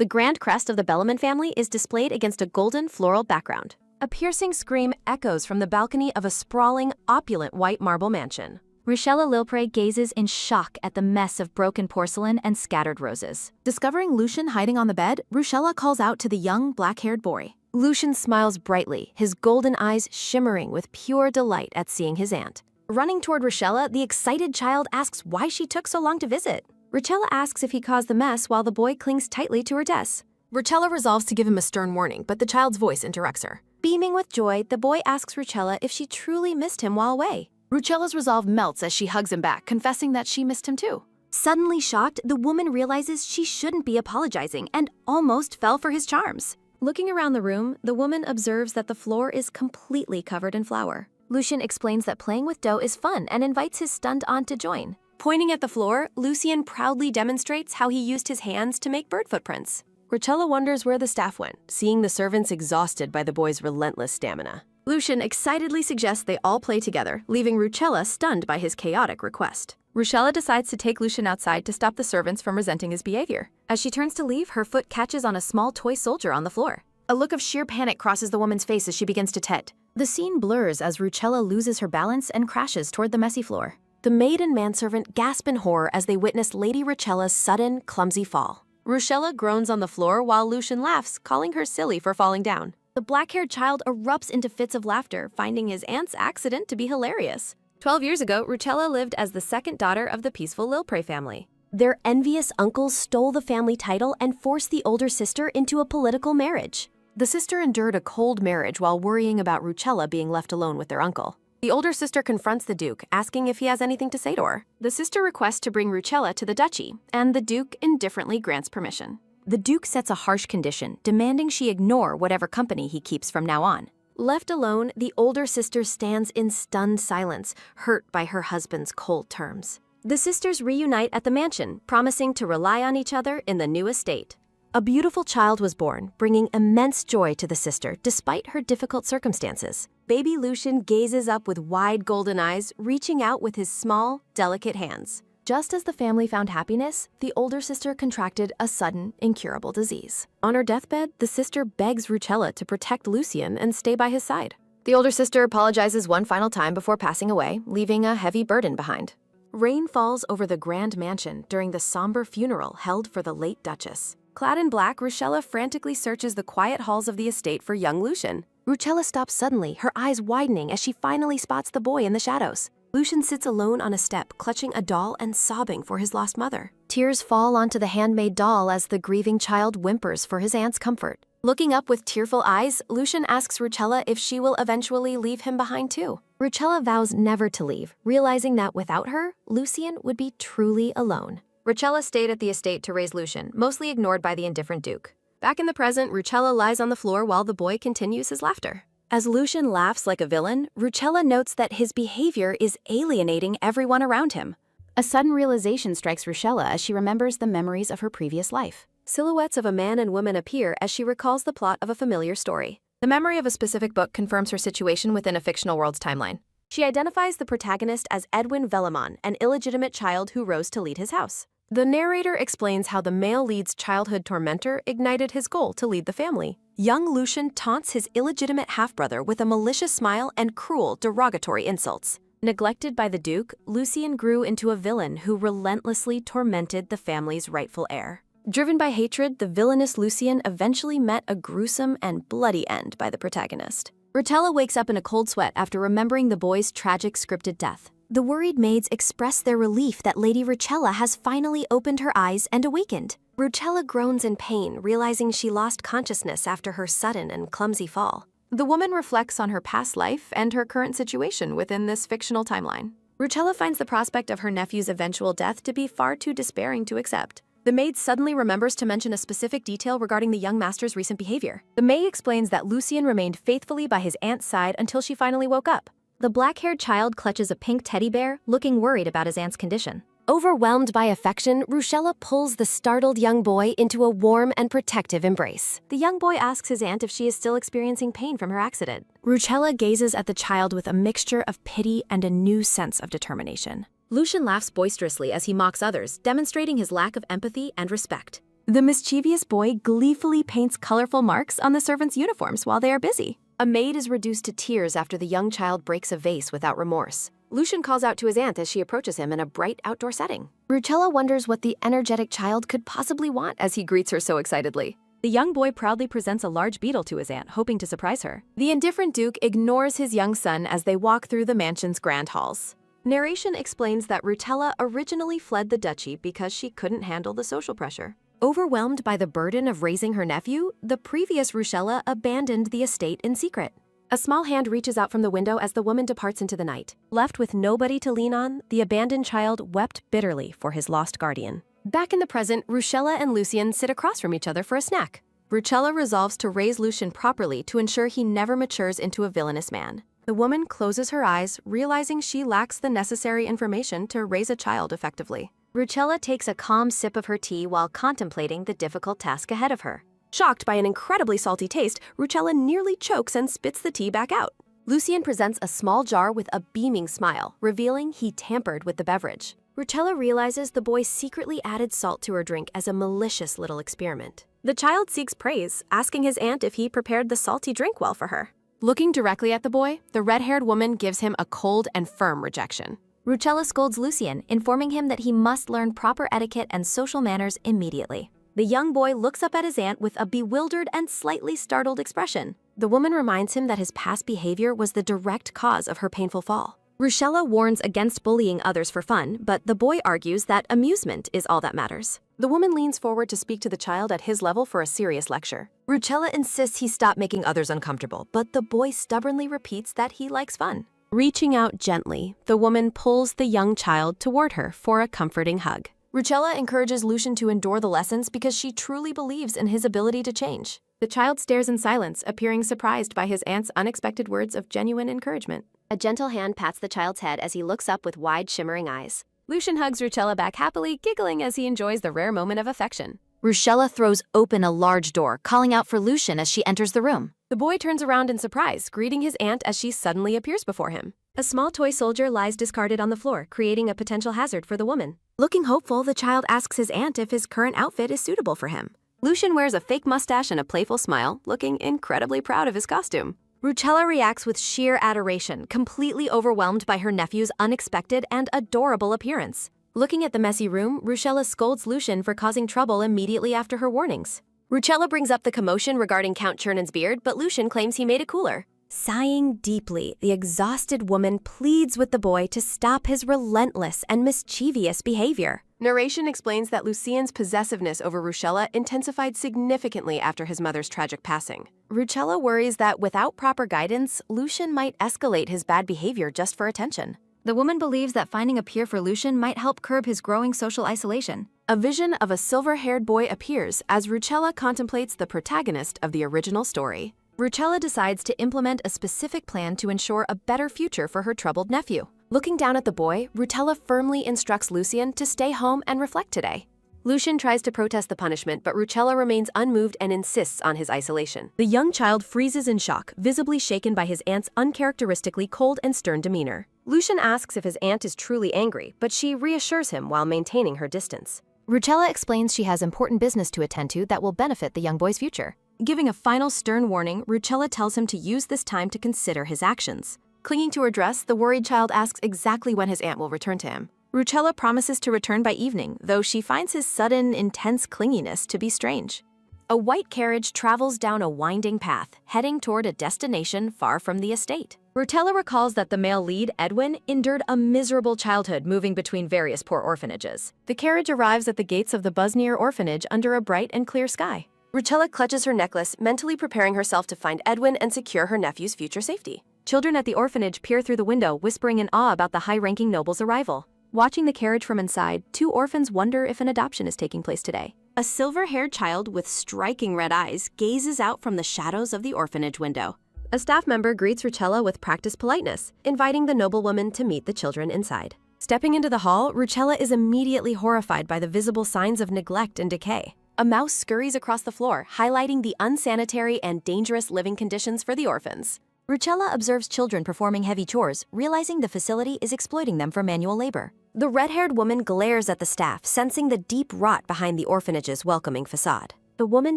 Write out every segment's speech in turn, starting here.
The grand crest of the Bellman family is displayed against a golden floral background. A piercing scream echoes from the balcony of a sprawling, opulent white marble mansion. Ruchella Lilpre gazes in shock at the mess of broken porcelain and scattered roses. Discovering Lucien hiding on the bed, Ruchella calls out to the young, black-haired boy. Lucien smiles brightly, his golden eyes shimmering with pure delight at seeing his aunt. Running toward Ruchella, the excited child asks why she took so long to visit. Ruchella asks if he caused the mess while the boy clings tightly to her dress. Ruchella resolves to give him a stern warning, but the child's voice interrupts her. Beaming with joy, the boy asks Ruchella if she truly missed him while away. Ruchella's resolve melts as she hugs him back, confessing that she missed him too. Suddenly shocked, the woman realizes she shouldn't be apologizing and almost fell for his charms. Looking around the room, the woman observes that the floor is completely covered in flour. Lucien explains that playing with dough is fun and invites his stunned aunt to join. Pointing at the floor, Lucien proudly demonstrates how he used his hands to make bird footprints. Ruchella wonders where the staff went, seeing the servants exhausted by the boy's relentless stamina. Lucien excitedly suggests they all play together, leaving Ruchella stunned by his chaotic request. Ruchella decides to take Lucien outside to stop the servants from resenting his behavior. As she turns to leave, her foot catches on a small toy soldier on the floor. A look of sheer panic crosses the woman's face as she begins to tet. The scene blurs as Ruchella loses her balance and crashes toward the messy floor. The maid and manservant gasp in horror as they witness Lady Ruchella's sudden, clumsy fall. Ruchella groans on the floor while Lucien laughs, calling her silly for falling down. The black-haired child erupts into fits of laughter, finding his aunt's accident to be hilarious. 12 years ago, Ruchella lived as the second daughter of the peaceful Lilpre family. Their envious uncles stole the family title and forced the older sister into a political marriage. The sister endured a cold marriage while worrying about Ruchella being left alone with their uncle. The older sister confronts the Duke, asking if he has anything to say to her. The sister requests to bring Ruchella to the duchy, and the Duke indifferently grants permission. The Duke sets a harsh condition, demanding she ignore whatever company he keeps from now on. Left alone, the older sister stands in stunned silence, hurt by her husband's cold terms. The sisters reunite at the mansion, promising to rely on each other in the new estate. A beautiful child was born, bringing immense joy to the sister despite her difficult circumstances. Baby Lucien gazes up with wide golden eyes, reaching out with his small, delicate hands. Just as the family found happiness, the older sister contracted a sudden, incurable disease. On her deathbed, the sister begs Ruchella to protect Lucien and stay by his side. The older sister apologizes one final time before passing away, leaving a heavy burden behind. Rain falls over the grand mansion during the somber funeral held for the late Duchess. Clad in black, Ruchella frantically searches the quiet halls of the estate for young Lucien. Ruchella stops suddenly, her eyes widening as she finally spots the boy in the shadows. Lucien sits alone on a step, clutching a doll and sobbing for his lost mother. Tears fall onto the handmade doll as the grieving child whimpers for his aunt's comfort. Looking up with tearful eyes, Lucien asks Ruchella if she will eventually leave him behind too. Ruchella vows never to leave, realizing that without her, Lucien would be truly alone. Ruchella stayed at the estate to raise Lucien, mostly ignored by the indifferent Duke. Back in the present, Ruchella lies on the floor while the boy continues his laughter. As Lucien laughs like a villain, Ruchella notes that his behavior is alienating everyone around him. A sudden realization strikes Ruchella as she remembers the memories of her previous life. Silhouettes of a man and woman appear as she recalls the plot of a familiar story. The memory of a specific book confirms her situation within a fictional world's timeline. She identifies the protagonist as Edwin Vellemon, an illegitimate child who rose to lead his house. The narrator explains how the male lead's childhood tormentor ignited his goal to lead the family. Young Lucien taunts his illegitimate half-brother with a malicious smile and cruel, derogatory insults. Neglected by the Duke, Lucien grew into a villain who relentlessly tormented the family's rightful heir. Driven by hatred, the villainous Lucien eventually met a gruesome and bloody end by the protagonist. Ruchella wakes up in a cold sweat after remembering the boy's tragic scripted death. The worried maids express their relief that Lady Ruchella has finally opened her eyes and awakened. Ruchella groans in pain, realizing she lost consciousness after her sudden and clumsy fall. The woman reflects on her past life and her current situation within this fictional timeline. Ruchella finds the prospect of her nephew's eventual death to be far too despairing to accept. The maid suddenly remembers to mention a specific detail regarding the young master's recent behavior. The maid explains that Lucien remained faithfully by his aunt's side until she finally woke up. The black-haired child clutches a pink teddy bear, looking worried about his aunt's condition. Overwhelmed by affection, Ruchella pulls the startled young boy into a warm and protective embrace. The young boy asks his aunt if she is still experiencing pain from her accident. Ruchella gazes at the child with a mixture of pity and a new sense of determination. Lucien laughs boisterously as he mocks others, demonstrating his lack of empathy and respect. The mischievous boy gleefully paints colorful marks on the servants' uniforms while they are busy. A maid is reduced to tears after the young child breaks a vase without remorse. Lucian calls out to his aunt as she approaches him in a bright outdoor setting. Rucella wonders what the energetic child could possibly want as he greets her so excitedly. The young boy proudly presents a large beetle to his aunt, hoping to surprise her. The indifferent duke ignores his young son as they walk through the mansion's grand halls. Narration explains that Rucella originally fled the duchy because she couldn't handle the social pressure. Overwhelmed by the burden of raising her nephew, the previous Rucella abandoned the estate in secret. A small hand reaches out from the window as the woman departs into the night. Left with nobody to lean on, the abandoned child wept bitterly for his lost guardian. Back in the present, Rucella and Lucien sit across from each other for a snack. Rucella resolves to raise Lucien properly to ensure he never matures into a villainous man. The woman closes her eyes, realizing she lacks the necessary information to raise a child effectively. Rucella takes a calm sip of her tea while contemplating the difficult task ahead of her. Shocked by an incredibly salty taste, Rucella nearly chokes and spits the tea back out. Lucien presents a small jar with a beaming smile, revealing he tampered with the beverage. Rucella realizes the boy secretly added salt to her drink as a malicious little experiment. The child seeks praise, asking his aunt if he prepared the salty drink well for her. Looking directly at the boy, the red-haired woman gives him a cold and firm rejection. Rucella scolds Lucien, informing him that he must learn proper etiquette and social manners immediately. The young boy looks up at his aunt with a bewildered and slightly startled expression. The woman reminds him that his past behavior was the direct cause of her painful fall. Rucella warns against bullying others for fun, but the boy argues that amusement is all that matters. The woman leans forward to speak to the child at his level for a serious lecture. Rucella insists he stop making others uncomfortable, but the boy stubbornly repeats that he likes fun. Reaching out gently, the woman pulls the young child toward her for a comforting hug. Rucella encourages Lucien to endure the lessons because she truly believes in his ability to change. The child stares in silence, appearing surprised by his aunt's unexpected words of genuine encouragement. A gentle hand pats the child's head as he looks up with wide, shimmering eyes. Lucien hugs Rucella back happily, giggling as he enjoys the rare moment of affection. Rucella throws open a large door, calling out for Lucien as she enters the room. The boy turns around in surprise, greeting his aunt as she suddenly appears before him. A small toy soldier lies discarded on the floor, creating a potential hazard for the woman. Looking hopeful, the child asks his aunt if his current outfit is suitable for him. Lucien wears a fake mustache and a playful smile, looking incredibly proud of his costume. Rucella reacts with sheer adoration, completely overwhelmed by her nephew's unexpected and adorable appearance. Looking at the messy room, Rucella scolds Lucien for causing trouble immediately after her warnings. Rucella brings up the commotion regarding Count Chernon's beard, but Lucien claims he made it cooler. Sighing deeply, the exhausted woman pleads with the boy to stop his relentless and mischievous behavior. Narration explains that Lucien's possessiveness over Rucella intensified significantly after his mother's tragic passing. Rucella worries that without proper guidance, Lucien might escalate his bad behavior just for attention. The woman believes that finding a peer for Lucien might help curb his growing social isolation. A vision of a silver-haired boy appears as Rucella contemplates the protagonist of the original story. Rucella decides to implement a specific plan to ensure a better future for her troubled nephew. Looking down at the boy, Rucella firmly instructs Lucien to stay home and reflect today. Lucien tries to protest the punishment, but Rucella remains unmoved and insists on his isolation. The young child freezes in shock, visibly shaken by his aunt's uncharacteristically cold and stern demeanor. Lucien asks if his aunt is truly angry, but she reassures him while maintaining her distance. Rucella explains she has important business to attend to that will benefit the young boy's future. Giving a final stern warning, Rucella tells him to use this time to consider his actions. Clinging to her dress, the worried child asks exactly when his aunt will return to him. Rucella promises to return by evening, though she finds his sudden, intense clinginess to be strange. A white carriage travels down a winding path, heading toward a destination far from the estate. Rucella recalls that the male lead, Edwin, endured a miserable childhood moving between various poor orphanages. The carriage arrives at the gates of the Busnier orphanage under a bright and clear sky. Rucella clutches her necklace, mentally preparing herself to find Edwin and secure her nephew's future safety. Children at the orphanage peer through the window, whispering in awe about the high-ranking noble's arrival. Watching the carriage from inside, two orphans wonder if an adoption is taking place today. A silver-haired child with striking red eyes gazes out from the shadows of the orphanage window. A staff member greets Rucella with practiced politeness, inviting the noblewoman to meet the children inside. Stepping into the hall, Rucella is immediately horrified by the visible signs of neglect and decay. A mouse scurries across the floor, highlighting the unsanitary and dangerous living conditions for the orphans. Ruchella observes children performing heavy chores, realizing the facility is exploiting them for manual labor. The red-haired woman glares at the staff, sensing the deep rot behind the orphanage's welcoming facade. The woman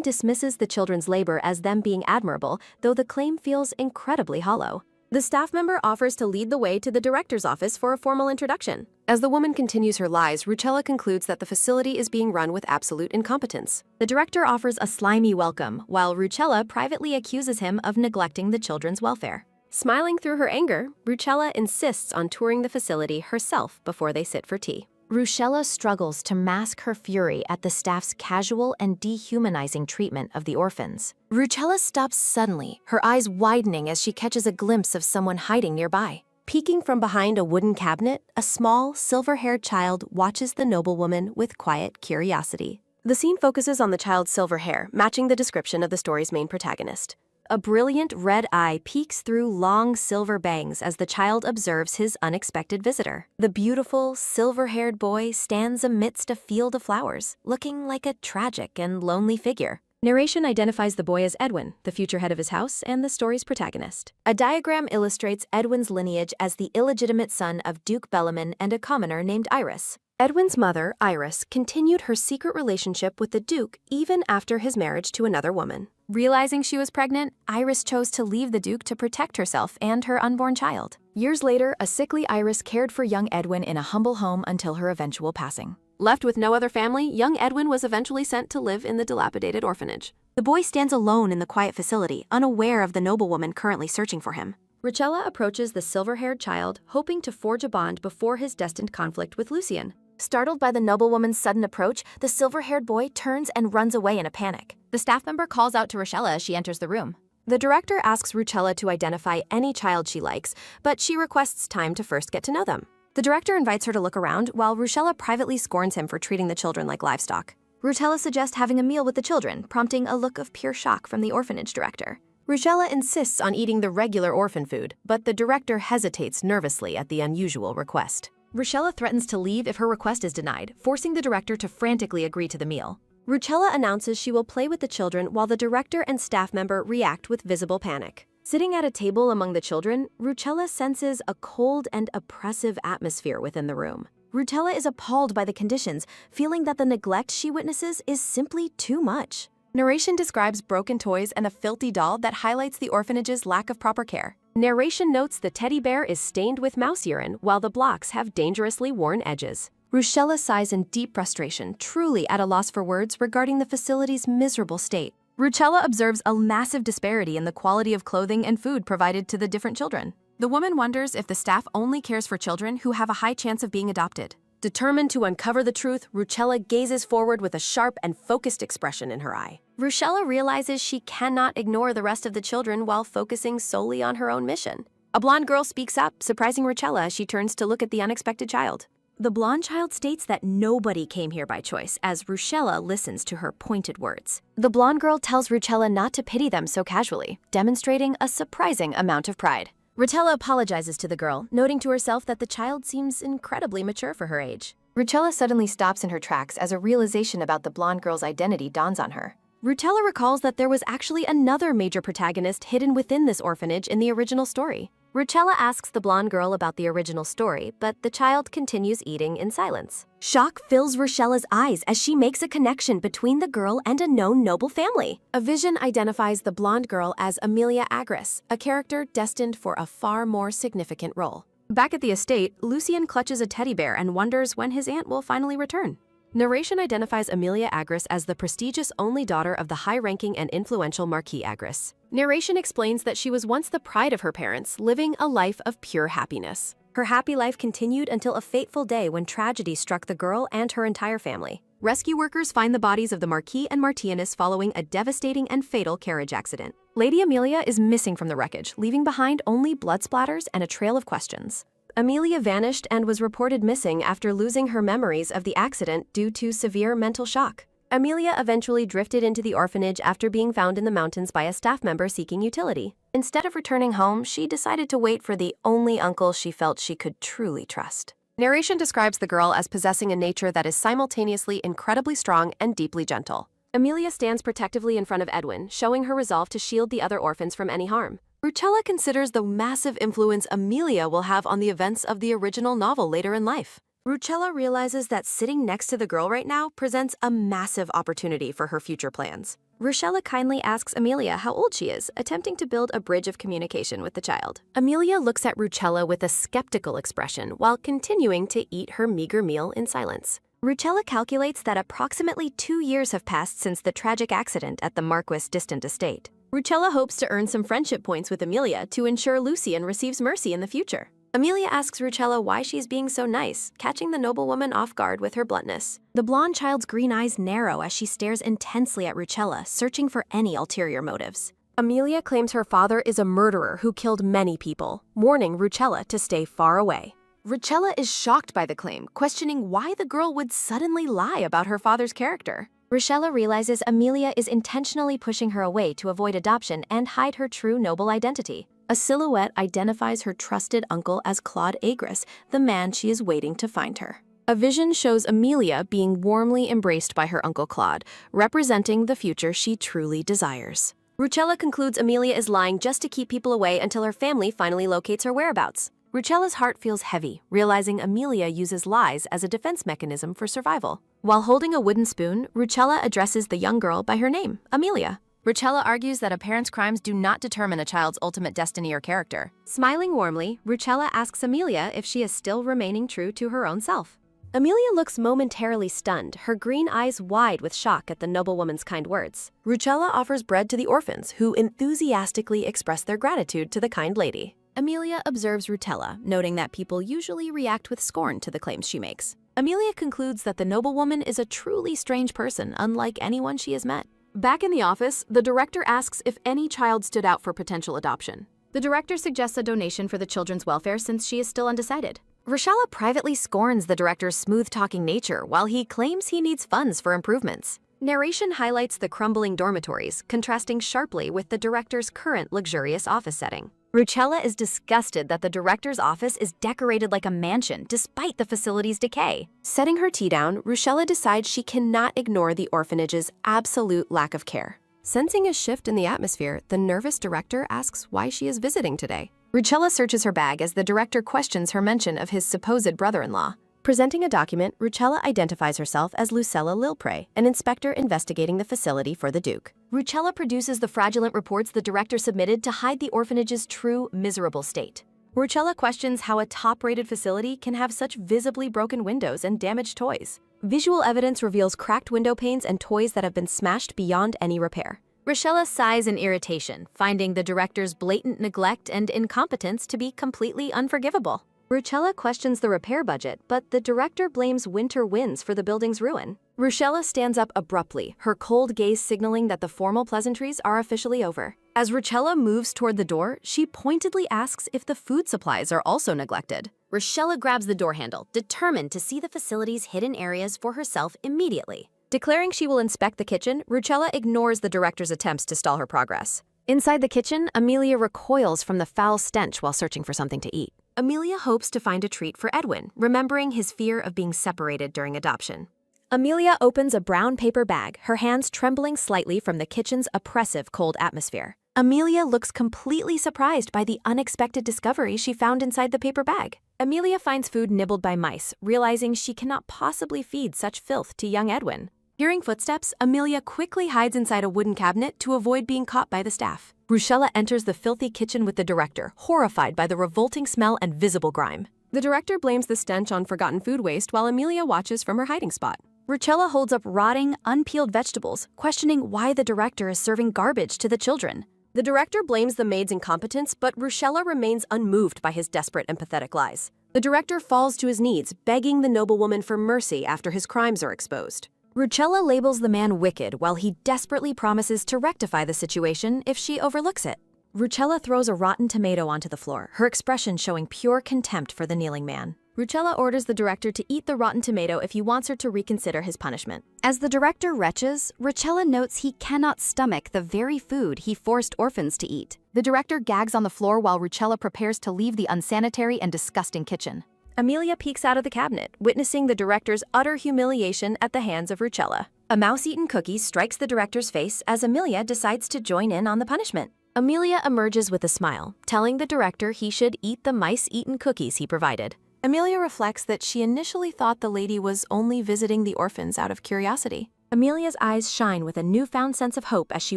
dismisses the children's labor as them being admirable, though the claim feels incredibly hollow. The staff member offers to lead the way to the director's office for a formal introduction. As the woman continues her lies, Ruchella concludes that the facility is being run with absolute incompetence. The director offers a slimy welcome, while Ruchella privately accuses him of neglecting the children's welfare. Smiling through her anger, Ruchella insists on touring the facility herself before they sit for tea. Ruchella struggles to mask her fury at the staff's casual and dehumanizing treatment of the orphans. Ruchella stops suddenly, her eyes widening as she catches a glimpse of someone hiding nearby. Peeking from behind a wooden cabinet, a small, silver-haired child watches the noblewoman with quiet curiosity. The scene focuses on the child's silver hair, matching the description of the story's main protagonist. A brilliant red eye peeks through long silver bangs as the child observes his unexpected visitor. The beautiful, silver-haired boy stands amidst a field of flowers, looking like a tragic and lonely figure. Narration identifies the boy as Edwin, the future head of his house and the story's protagonist. A diagram illustrates Edwin's lineage as the illegitimate son of Duke Bellaman and a commoner named Iris. Edwin's mother, Iris, continued her secret relationship with the Duke even after his marriage to another woman. Realizing she was pregnant, Iris chose to leave the Duke to protect herself and her unborn child. Years later, a sickly Iris cared for young Edwin in a humble home until her eventual passing. Left with no other family, young Edwin was eventually sent to live in the dilapidated orphanage. The boy stands alone in the quiet facility, unaware of the noblewoman currently searching for him. Ruchella approaches the silver-haired child, hoping to forge a bond before his destined conflict with Lucien. Startled by the noblewoman's sudden approach, the silver-haired boy turns and runs away in a panic. The staff member calls out to Ruchella as she enters the room. The director asks Ruchella to identify any child she likes, but she requests time to first get to know them. The director invites her to look around, while Ruchella privately scorns him for treating the children like livestock. Ruchella suggests having a meal with the children, prompting a look of pure shock from the orphanage director. Ruchella insists on eating the regular orphan food, but the director hesitates nervously at the unusual request. Ruchella threatens to leave if her request is denied, forcing the director to frantically agree to the meal. Ruchella announces she will play with the children while the director and staff member react with visible panic. Sitting at a table among the children, Ruchella senses a cold and oppressive atmosphere within the room. Ruchella is appalled by the conditions, feeling that the neglect she witnesses is simply too much. Narration describes broken toys and a filthy doll that highlights the orphanage's lack of proper care. Narration notes the teddy bear is stained with mouse urine, while the blocks have dangerously worn edges. Ruchella sighs in deep frustration, truly at a loss for words regarding the facility's miserable state. Ruchella observes a massive disparity in the quality of clothing and food provided to the different children. The woman wonders if the staff only cares for children who have a high chance of being adopted. Determined to uncover the truth, Ruchella gazes forward with a sharp and focused expression in her eye. Ruchella realizes she cannot ignore the rest of the children while focusing solely on her own mission. A blonde girl speaks up, surprising Ruchella as she turns to look at the unexpected child. The blonde child states that nobody came here by choice as Ruchella listens to her pointed words. The blonde girl tells Ruchella not to pity them so casually, demonstrating a surprising amount of pride. Ruchella apologizes to the girl, noting to herself that the child seems incredibly mature for her age. Ruchella suddenly stops in her tracks as a realization about the blonde girl's identity dawns on her. Ruchella recalls that there was actually another major protagonist hidden within this orphanage in the original story. Ruchella asks the blonde girl about the original story, but the child continues eating in silence. Shock fills Ruchella's eyes as she makes a connection between the girl and a known noble family. A vision identifies the blonde girl as Amelia Agris, a character destined for a far more significant role. Back at the estate, Lucien clutches a teddy bear and wonders when his aunt will finally return. Narration identifies Amelia Agris as the prestigious only daughter of the high-ranking and influential Marquis Agris. Narration explains that she was once the pride of her parents, living a life of pure happiness. Her happy life continued until a fateful day when tragedy struck the girl and her entire family. Rescue workers find the bodies of the Marquis and Marchioness following a devastating and fatal carriage accident. Lady Amelia is missing from the wreckage, leaving behind only blood splatters and a trail of questions. Amelia vanished and was reported missing after losing her memories of the accident due to severe mental shock. Amelia eventually drifted into the orphanage after being found in the mountains by a staff member seeking utility. Instead of returning home, she decided to wait for the only uncle she felt she could truly trust. Narration describes the girl as possessing a nature that is simultaneously incredibly strong and deeply gentle. Amelia stands protectively in front of Edwin, showing her resolve to shield the other orphans from any harm. Ruchella considers the massive influence Amelia will have on the events of the original novel later in life. Ruchella realizes that sitting next to the girl right now presents a massive opportunity for her future plans. Ruchella kindly asks Amelia how old she is, attempting to build a bridge of communication with the child. Amelia looks at Ruchella with a skeptical expression while continuing to eat her meager meal in silence. Ruchella calculates that approximately 2 years have passed since the tragic accident at the marquis' distant estate. Ruchella hopes to earn some friendship points with Amelia to ensure Lucien receives mercy in the future. Amelia asks Ruchella why she's being so nice, catching the noblewoman off guard with her bluntness. The blonde child's green eyes narrow as she stares intensely at Ruchella, searching for any ulterior motives. Amelia claims her father is a murderer who killed many people, warning Ruchella to stay far away. Ruchella is shocked by the claim, questioning why the girl would suddenly lie about her father's character. Ruchella realizes Amelia is intentionally pushing her away to avoid adoption and hide her true noble identity. A silhouette identifies her trusted uncle as Claude Aigres, the man she is waiting to find her. A vision shows Amelia being warmly embraced by her Uncle Claude, representing the future she truly desires. Ruchella concludes Amelia is lying just to keep people away until her family finally locates her whereabouts. Ruchella's heart feels heavy, realizing Amelia uses lies as a defense mechanism for survival. While holding a wooden spoon, Ruchella addresses the young girl by her name, Amelia. Ruchella argues that a parent's crimes do not determine a child's ultimate destiny or character. Smiling warmly, Ruchella asks Amelia if she is still remaining true to her own self. Amelia looks momentarily stunned, her green eyes wide with shock at the noblewoman's kind words. Ruchella offers bread to the orphans, who enthusiastically express their gratitude to the kind lady. Amelia observes Ruchella, noting that people usually react with scorn to the claims she makes. Amelia concludes that the noblewoman is a truly strange person, unlike anyone she has met. Back in the office, the director asks if any child stood out for potential adoption. The director suggests a donation for the children's welfare since she is still undecided. Ruchella privately scorns the director's smooth-talking nature while he claims he needs funds for improvements. Narration highlights the crumbling dormitories, contrasting sharply with the director's current luxurious office setting. Ruchella is disgusted that the director's office is decorated like a mansion despite the facility's decay. Setting her tea down, Ruchella decides she cannot ignore the orphanage's absolute lack of care. Sensing a shift in the atmosphere, the nervous director asks why she is visiting today. Ruchella searches her bag as the director questions her mention of his supposed brother-in-law. Presenting a document, Ruchella identifies herself as Lucella Lilpre, an inspector investigating the facility for the Duke. Ruchella produces the fraudulent reports the director submitted to hide the orphanage's true, miserable state. Ruchella questions how a top-rated facility can have such visibly broken windows and damaged toys. Visual evidence reveals cracked window panes and toys that have been smashed beyond any repair. Ruchella sighs in irritation, finding the director's blatant neglect and incompetence to be completely unforgivable. Ruchella questions the repair budget, but the director blames winter winds for the building's ruin. Ruchella stands up abruptly, her cold gaze signaling that the formal pleasantries are officially over. As Ruchella moves toward the door, she pointedly asks if the food supplies are also neglected. Ruchella grabs the door handle, determined to see the facility's hidden areas for herself immediately. Declaring she will inspect the kitchen, Ruchella ignores the director's attempts to stall her progress. Inside the kitchen, Amelia recoils from the foul stench while searching for something to eat. Amelia hopes to find a treat for Edwin, remembering his fear of being separated during adoption. Amelia opens a brown paper bag, her hands trembling slightly from the kitchen's oppressive cold atmosphere. Amelia looks completely surprised by the unexpected discovery she found inside the paper bag. Amelia finds food nibbled by mice, realizing she cannot possibly feed such filth to young Edwin. Hearing footsteps, Amelia quickly hides inside a wooden cabinet to avoid being caught by the staff. Ruchella enters the filthy kitchen with the director, horrified by the revolting smell and visible grime. The director blames the stench on forgotten food waste while Amelia watches from her hiding spot. Ruchella holds up rotting, unpeeled vegetables, questioning why the director is serving garbage to the children. The director blames the maid's incompetence, but Ruchella remains unmoved by his desperate and pathetic lies. The director falls to his knees, begging the noblewoman for mercy after his crimes are exposed. Ruchella labels the man wicked while he desperately promises to rectify the situation if she overlooks it. Ruchella throws a rotten tomato onto the floor, her expression showing pure contempt for the kneeling man. Ruchella orders the director to eat the rotten tomato if he wants her to reconsider his punishment. As the director retches, Ruchella notes he cannot stomach the very food he forced orphans to eat. The director gags on the floor while Ruchella prepares to leave the unsanitary and disgusting kitchen. Amelia peeks out of the cabinet, witnessing the director's utter humiliation at the hands of Ruchella. A mouse-eaten cookie strikes the director's face as Amelia decides to join in on the punishment. Amelia emerges with a smile, telling the director he should eat the mice-eaten cookies he provided. Amelia reflects that she initially thought the lady was only visiting the orphans out of curiosity. Amelia's eyes shine with a newfound sense of hope as she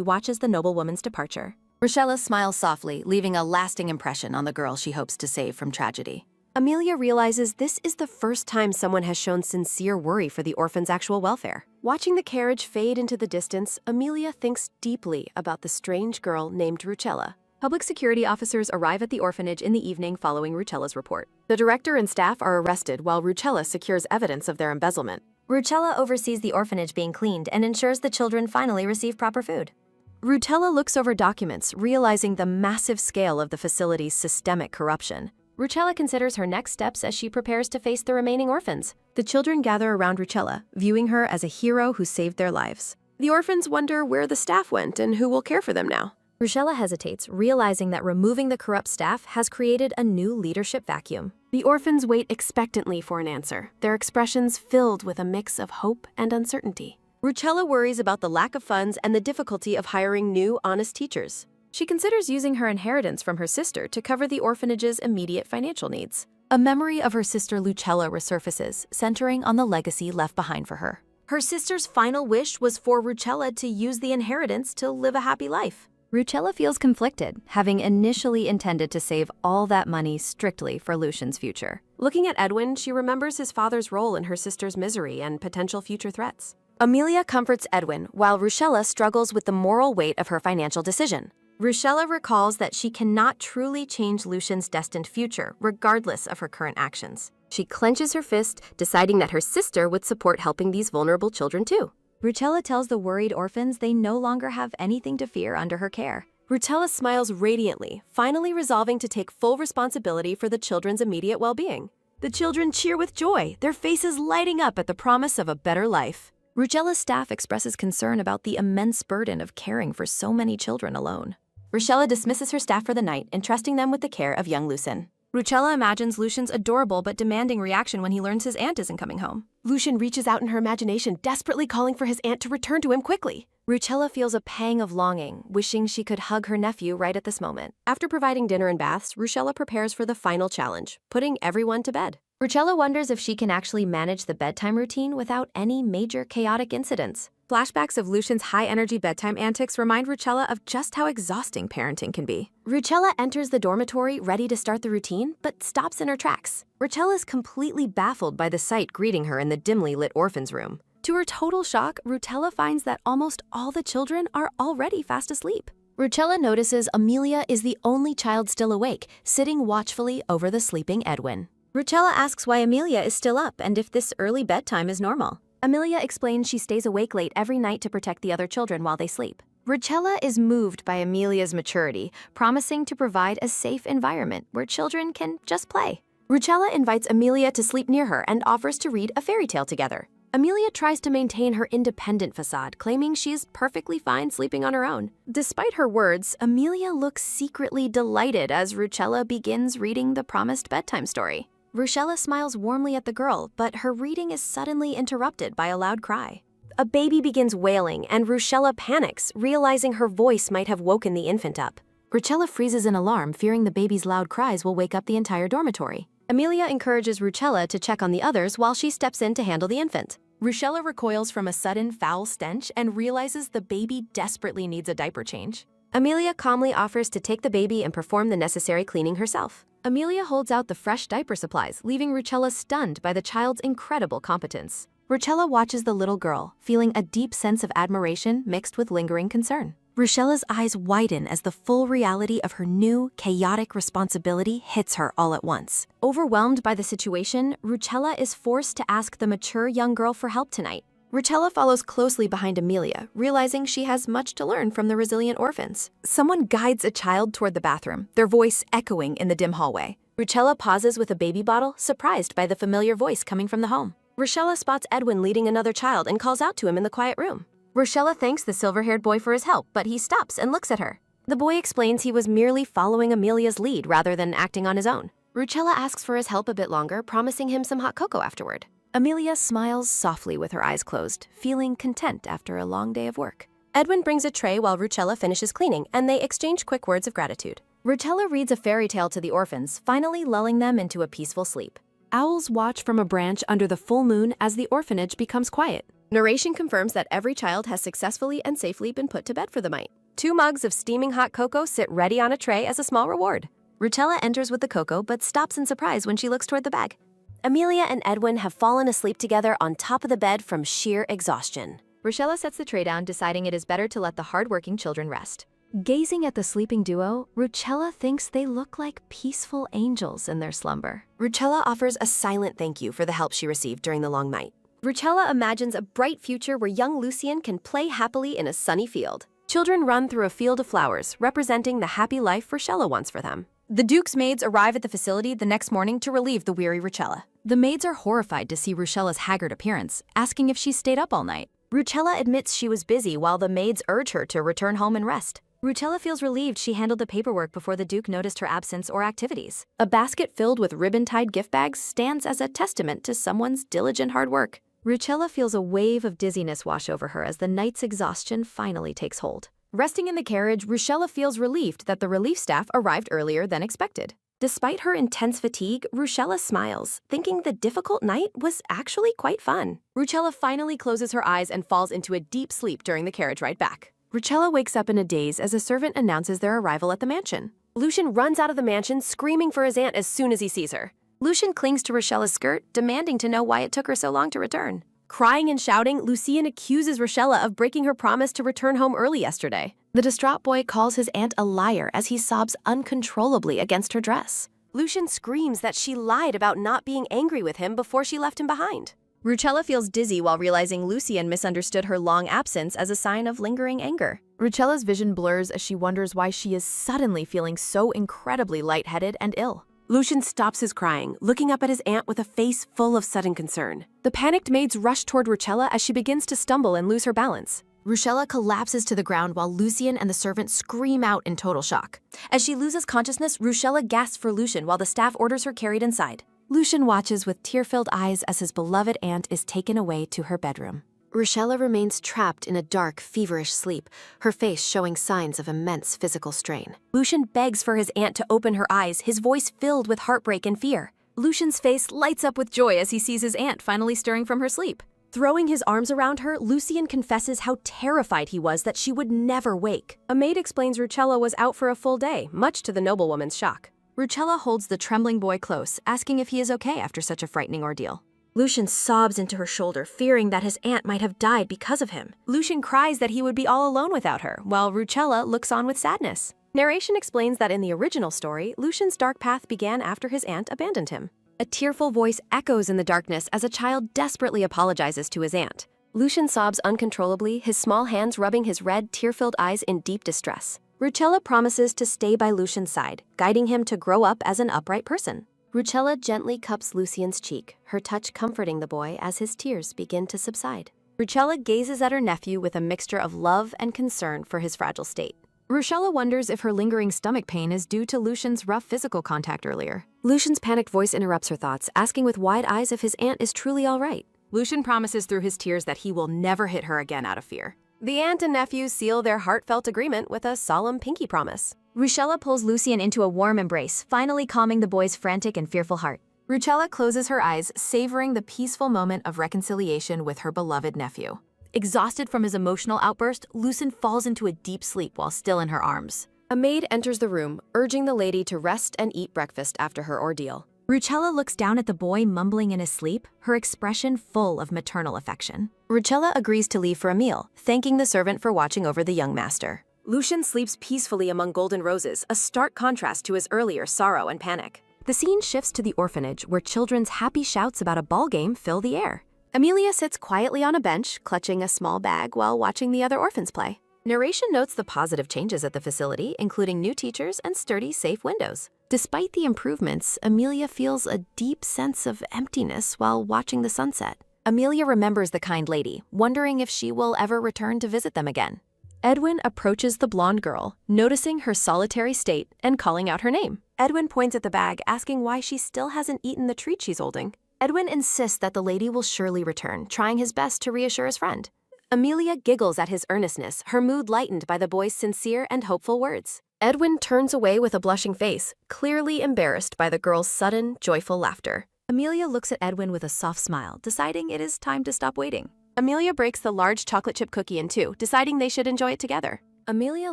watches the noblewoman's departure. Rochella smiles softly, leaving a lasting impression on the girl she hopes to save from tragedy. Amelia realizes this is the first time someone has shown sincere worry for the orphan's actual welfare. Watching the carriage fade into the distance, Amelia thinks deeply about the strange girl named Ruchella. Public security officers arrive at the orphanage in the evening following Ruchella's report. The director and staff are arrested while Ruchella secures evidence of their embezzlement. Ruchella oversees the orphanage being cleaned and ensures the children finally receive proper food. Ruchella looks over documents, realizing the massive scale of the facility's systemic corruption. Ruchella considers her next steps as she prepares to face the remaining orphans. The children gather around Ruchella, viewing her as a hero who saved their lives. The orphans wonder where the staff went and who will care for them now. Ruchella hesitates, realizing that removing the corrupt staff has created a new leadership vacuum. The orphans wait expectantly for an answer, their expressions filled with a mix of hope and uncertainty. Ruchella worries about the lack of funds and the difficulty of hiring new, honest teachers. She considers using her inheritance from her sister to cover the orphanage's immediate financial needs. A memory of her sister Lucella resurfaces, centering on the legacy left behind for her. Her sister's final wish was for Ruchella to use the inheritance to live a happy life. Ruchella feels conflicted, having initially intended to save all that money strictly for Lucian's future. Looking at Edwin, she remembers his father's role in her sister's misery and potential future threats. Amelia comforts Edwin, while Ruchella struggles with the moral weight of her financial decision. Ruchella recalls that she cannot truly change Lucian's destined future, regardless of her current actions. She clenches her fist, deciding that her sister would support helping these vulnerable children too. Ruchella tells the worried orphans they no longer have anything to fear under her care. Ruchella smiles radiantly, finally resolving to take full responsibility for the children's immediate well-being. The children cheer with joy, their faces lighting up at the promise of a better life. Ruchella's staff expresses concern about the immense burden of caring for so many children alone. Ruchella dismisses her staff for the night, entrusting them with the care of young Lucien. Ruchella imagines Lucian's adorable but demanding reaction when he learns his aunt isn't coming home. Lucian reaches out in her imagination, desperately calling for his aunt to return to him quickly. Ruchella feels a pang of longing, wishing she could hug her nephew right at this moment. After providing dinner and baths, Ruchella prepares for the final challenge, putting everyone to bed. Ruchella wonders if she can actually manage the bedtime routine without any major chaotic incidents. Flashbacks of Lucian's high-energy bedtime antics remind Ruchella of just how exhausting parenting can be. Ruchella enters the dormitory ready to start the routine, but stops in her tracks. Ruchella is completely baffled by the sight greeting her in the dimly lit orphan's room. To her total shock, Ruchella finds that almost all the children are already fast asleep. Ruchella notices Amelia is the only child still awake, sitting watchfully over the sleeping Edwin. Ruchella asks why Amelia is still up and if this early bedtime is normal. Amelia explains she stays awake late every night to protect the other children while they sleep. Ruchella is moved by Amelia's maturity, promising to provide a safe environment where children can just play. Ruchella invites Amelia to sleep near her and offers to read a fairy tale together. Amelia tries to maintain her independent facade, claiming she's perfectly fine sleeping on her own. Despite her words, Amelia looks secretly delighted as Ruchella begins reading the promised bedtime story. Ruchella smiles warmly at the girl, but her reading is suddenly interrupted by a loud cry. A baby begins wailing, and Ruchella panics, realizing her voice might have woken the infant up. Ruchella freezes in alarm, fearing the baby's loud cries will wake up the entire dormitory. Amelia encourages Ruchella to check on the others while she steps in to handle the infant. Ruchella recoils from a sudden foul stench and realizes the baby desperately needs a diaper change. Amelia calmly offers to take the baby and perform the necessary cleaning herself. Amelia holds out the fresh diaper supplies, leaving Ruchella stunned by the child's incredible competence. Ruchella watches the little girl, feeling a deep sense of admiration mixed with lingering concern. Ruchella's eyes widen as the full reality of her new, chaotic responsibility hits her all at once. Overwhelmed by the situation, Ruchella is forced to ask the mature young girl for help tonight. Ruchella follows closely behind Amelia, realizing she has much to learn from the resilient orphans. Someone guides a child toward the bathroom, their voice echoing in the dim hallway. Ruchella pauses with a baby bottle, surprised by the familiar voice coming from the home. Ruchella spots Edwin leading another child and calls out to him in the quiet room. Ruchella thanks the silver-haired boy for his help, but he stops and looks at her. The boy explains he was merely following Amelia's lead rather than acting on his own. Ruchella asks for his help a bit longer, promising him some hot cocoa afterward. Amelia smiles softly with her eyes closed, feeling content after a long day of work. Edwin brings a tray while Ruchella finishes cleaning, and they exchange quick words of gratitude. Ruchella reads a fairy tale to the orphans, finally lulling them into a peaceful sleep. Owls watch from a branch under the full moon as the orphanage becomes quiet. Narration confirms that every child has successfully and safely been put to bed for the night. 2 mugs of steaming hot cocoa sit ready on a tray as a small reward. Ruchella enters with the cocoa but stops in surprise when she looks toward the bag. Amelia and Edwin have fallen asleep together on top of the bed from sheer exhaustion. Ruchella sets the tray down, deciding it is better to let the hard-working children rest. Gazing at the sleeping duo, Ruchella thinks they look like peaceful angels in their slumber. Ruchella offers a silent thank you for the help she received during the long night. Ruchella imagines a bright future where young Lucien can play happily in a sunny field. Children run through a field of flowers, representing the happy life Ruchella wants for them. The Duke's maids arrive at the facility the next morning to relieve the weary Ruchella. The maids are horrified to see Ruchella's haggard appearance, asking if she stayed up all night. Ruchella admits she was busy while the maids urge her to return home and rest. Ruchella feels relieved she handled the paperwork before the Duke noticed her absence or activities. A basket filled with ribbon-tied gift bags stands as a testament to someone's diligent hard work. Ruchella feels a wave of dizziness wash over her as the night's exhaustion finally takes hold. Resting in the carriage, Ruchella feels relieved that the relief staff arrived earlier than expected. Despite her intense fatigue, Ruchella smiles, thinking the difficult night was actually quite fun. Ruchella finally closes her eyes and falls into a deep sleep during the carriage ride back. Ruchella wakes up in a daze as a servant announces their arrival at the mansion. Lucien runs out of the mansion, screaming for his aunt as soon as he sees her. Lucien clings to Ruchella's skirt, demanding to know why it took her so long to return. Crying and shouting, Lucien accuses Ruchella of breaking her promise to return home early yesterday. The distraught boy calls his aunt a liar as he sobs uncontrollably against her dress. Lucien screams that she lied about not being angry with him before she left him behind. Ruchella feels dizzy while realizing Lucien misunderstood her long absence as a sign of lingering anger. Ruchella's vision blurs as she wonders why she is suddenly feeling so incredibly lightheaded and ill. Lucien stops his crying, looking up at his aunt with a face full of sudden concern. The panicked maids rush toward Ruchella as she begins to stumble and lose her balance. Ruchella collapses to the ground while Lucien and the servant scream out in total shock. As she loses consciousness, Ruchella gasps for Lucien while the staff orders her carried inside. Lucien watches with tear-filled eyes as his beloved aunt is taken away to her bedroom. Ruchella remains trapped in a dark, feverish sleep, her face showing signs of immense physical strain. Lucien begs for his aunt to open her eyes, his voice filled with heartbreak and fear. Lucien's face lights up with joy as he sees his aunt finally stirring from her sleep. Throwing his arms around her, Lucien confesses how terrified he was that she would never wake. A maid explains Ruchella was out for a full day, much to the noblewoman's shock. Ruchella holds the trembling boy close, asking if he is okay after such a frightening ordeal. Lucien sobs into her shoulder, fearing that his aunt might have died because of him. Lucien cries that he would be all alone without her, while Ruchella looks on with sadness. Narration explains that in the original story, Lucien's dark path began after his aunt abandoned him. A tearful voice echoes in the darkness as a child desperately apologizes to his aunt. Lucien sobs uncontrollably, his small hands rubbing his red, tear-filled eyes in deep distress. Ruchella promises to stay by Lucien's side, guiding him to grow up as an upright person. Ruchella gently cups Lucien's cheek, her touch comforting the boy as his tears begin to subside. Ruchella gazes at her nephew with a mixture of love and concern for his fragile state. Ruchella wonders if her lingering stomach pain is due to Lucien's rough physical contact earlier. Lucien's panicked voice interrupts her thoughts, asking with wide eyes if his aunt is truly all right. Lucien promises through his tears that he will never hit her again out of fear. The aunt and nephew seal their heartfelt agreement with a solemn pinky promise. Ruchella pulls Lucien into a warm embrace, finally calming the boy's frantic and fearful heart. Ruchella closes her eyes, savoring the peaceful moment of reconciliation with her beloved nephew. Exhausted from his emotional outburst, Lucien falls into a deep sleep while still in her arms. A maid enters the room, urging the lady to rest and eat breakfast after her ordeal. Ruchella looks down at the boy mumbling in his sleep, her expression full of maternal affection. Ruchella agrees to leave for a meal, thanking the servant for watching over the young master. Lucien sleeps peacefully among golden roses, a stark contrast to his earlier sorrow and panic. The scene shifts to the orphanage, where children's happy shouts about a ball game fill the air. Amelia sits quietly on a bench, clutching a small bag while watching the other orphans play. Narration notes the positive changes at the facility, including new teachers and sturdy, safe windows. Despite the improvements, Amelia feels a deep sense of emptiness while watching the sunset. Amelia remembers the kind lady, wondering if she will ever return to visit them again. Edwin approaches the blonde girl, noticing her solitary state and calling out her name. Edwin points at the bag, asking why she still hasn't eaten the treat she's holding. Edwin insists that the lady will surely return, trying his best to reassure his friend. Amelia giggles at his earnestness, her mood lightened by the boy's sincere and hopeful words. Edwin turns away with a blushing face, clearly embarrassed by the girl's sudden, joyful laughter. Amelia looks at Edwin with a soft smile, deciding it is time to stop waiting. Amelia breaks the large chocolate chip cookie in two, deciding they should enjoy it together. Amelia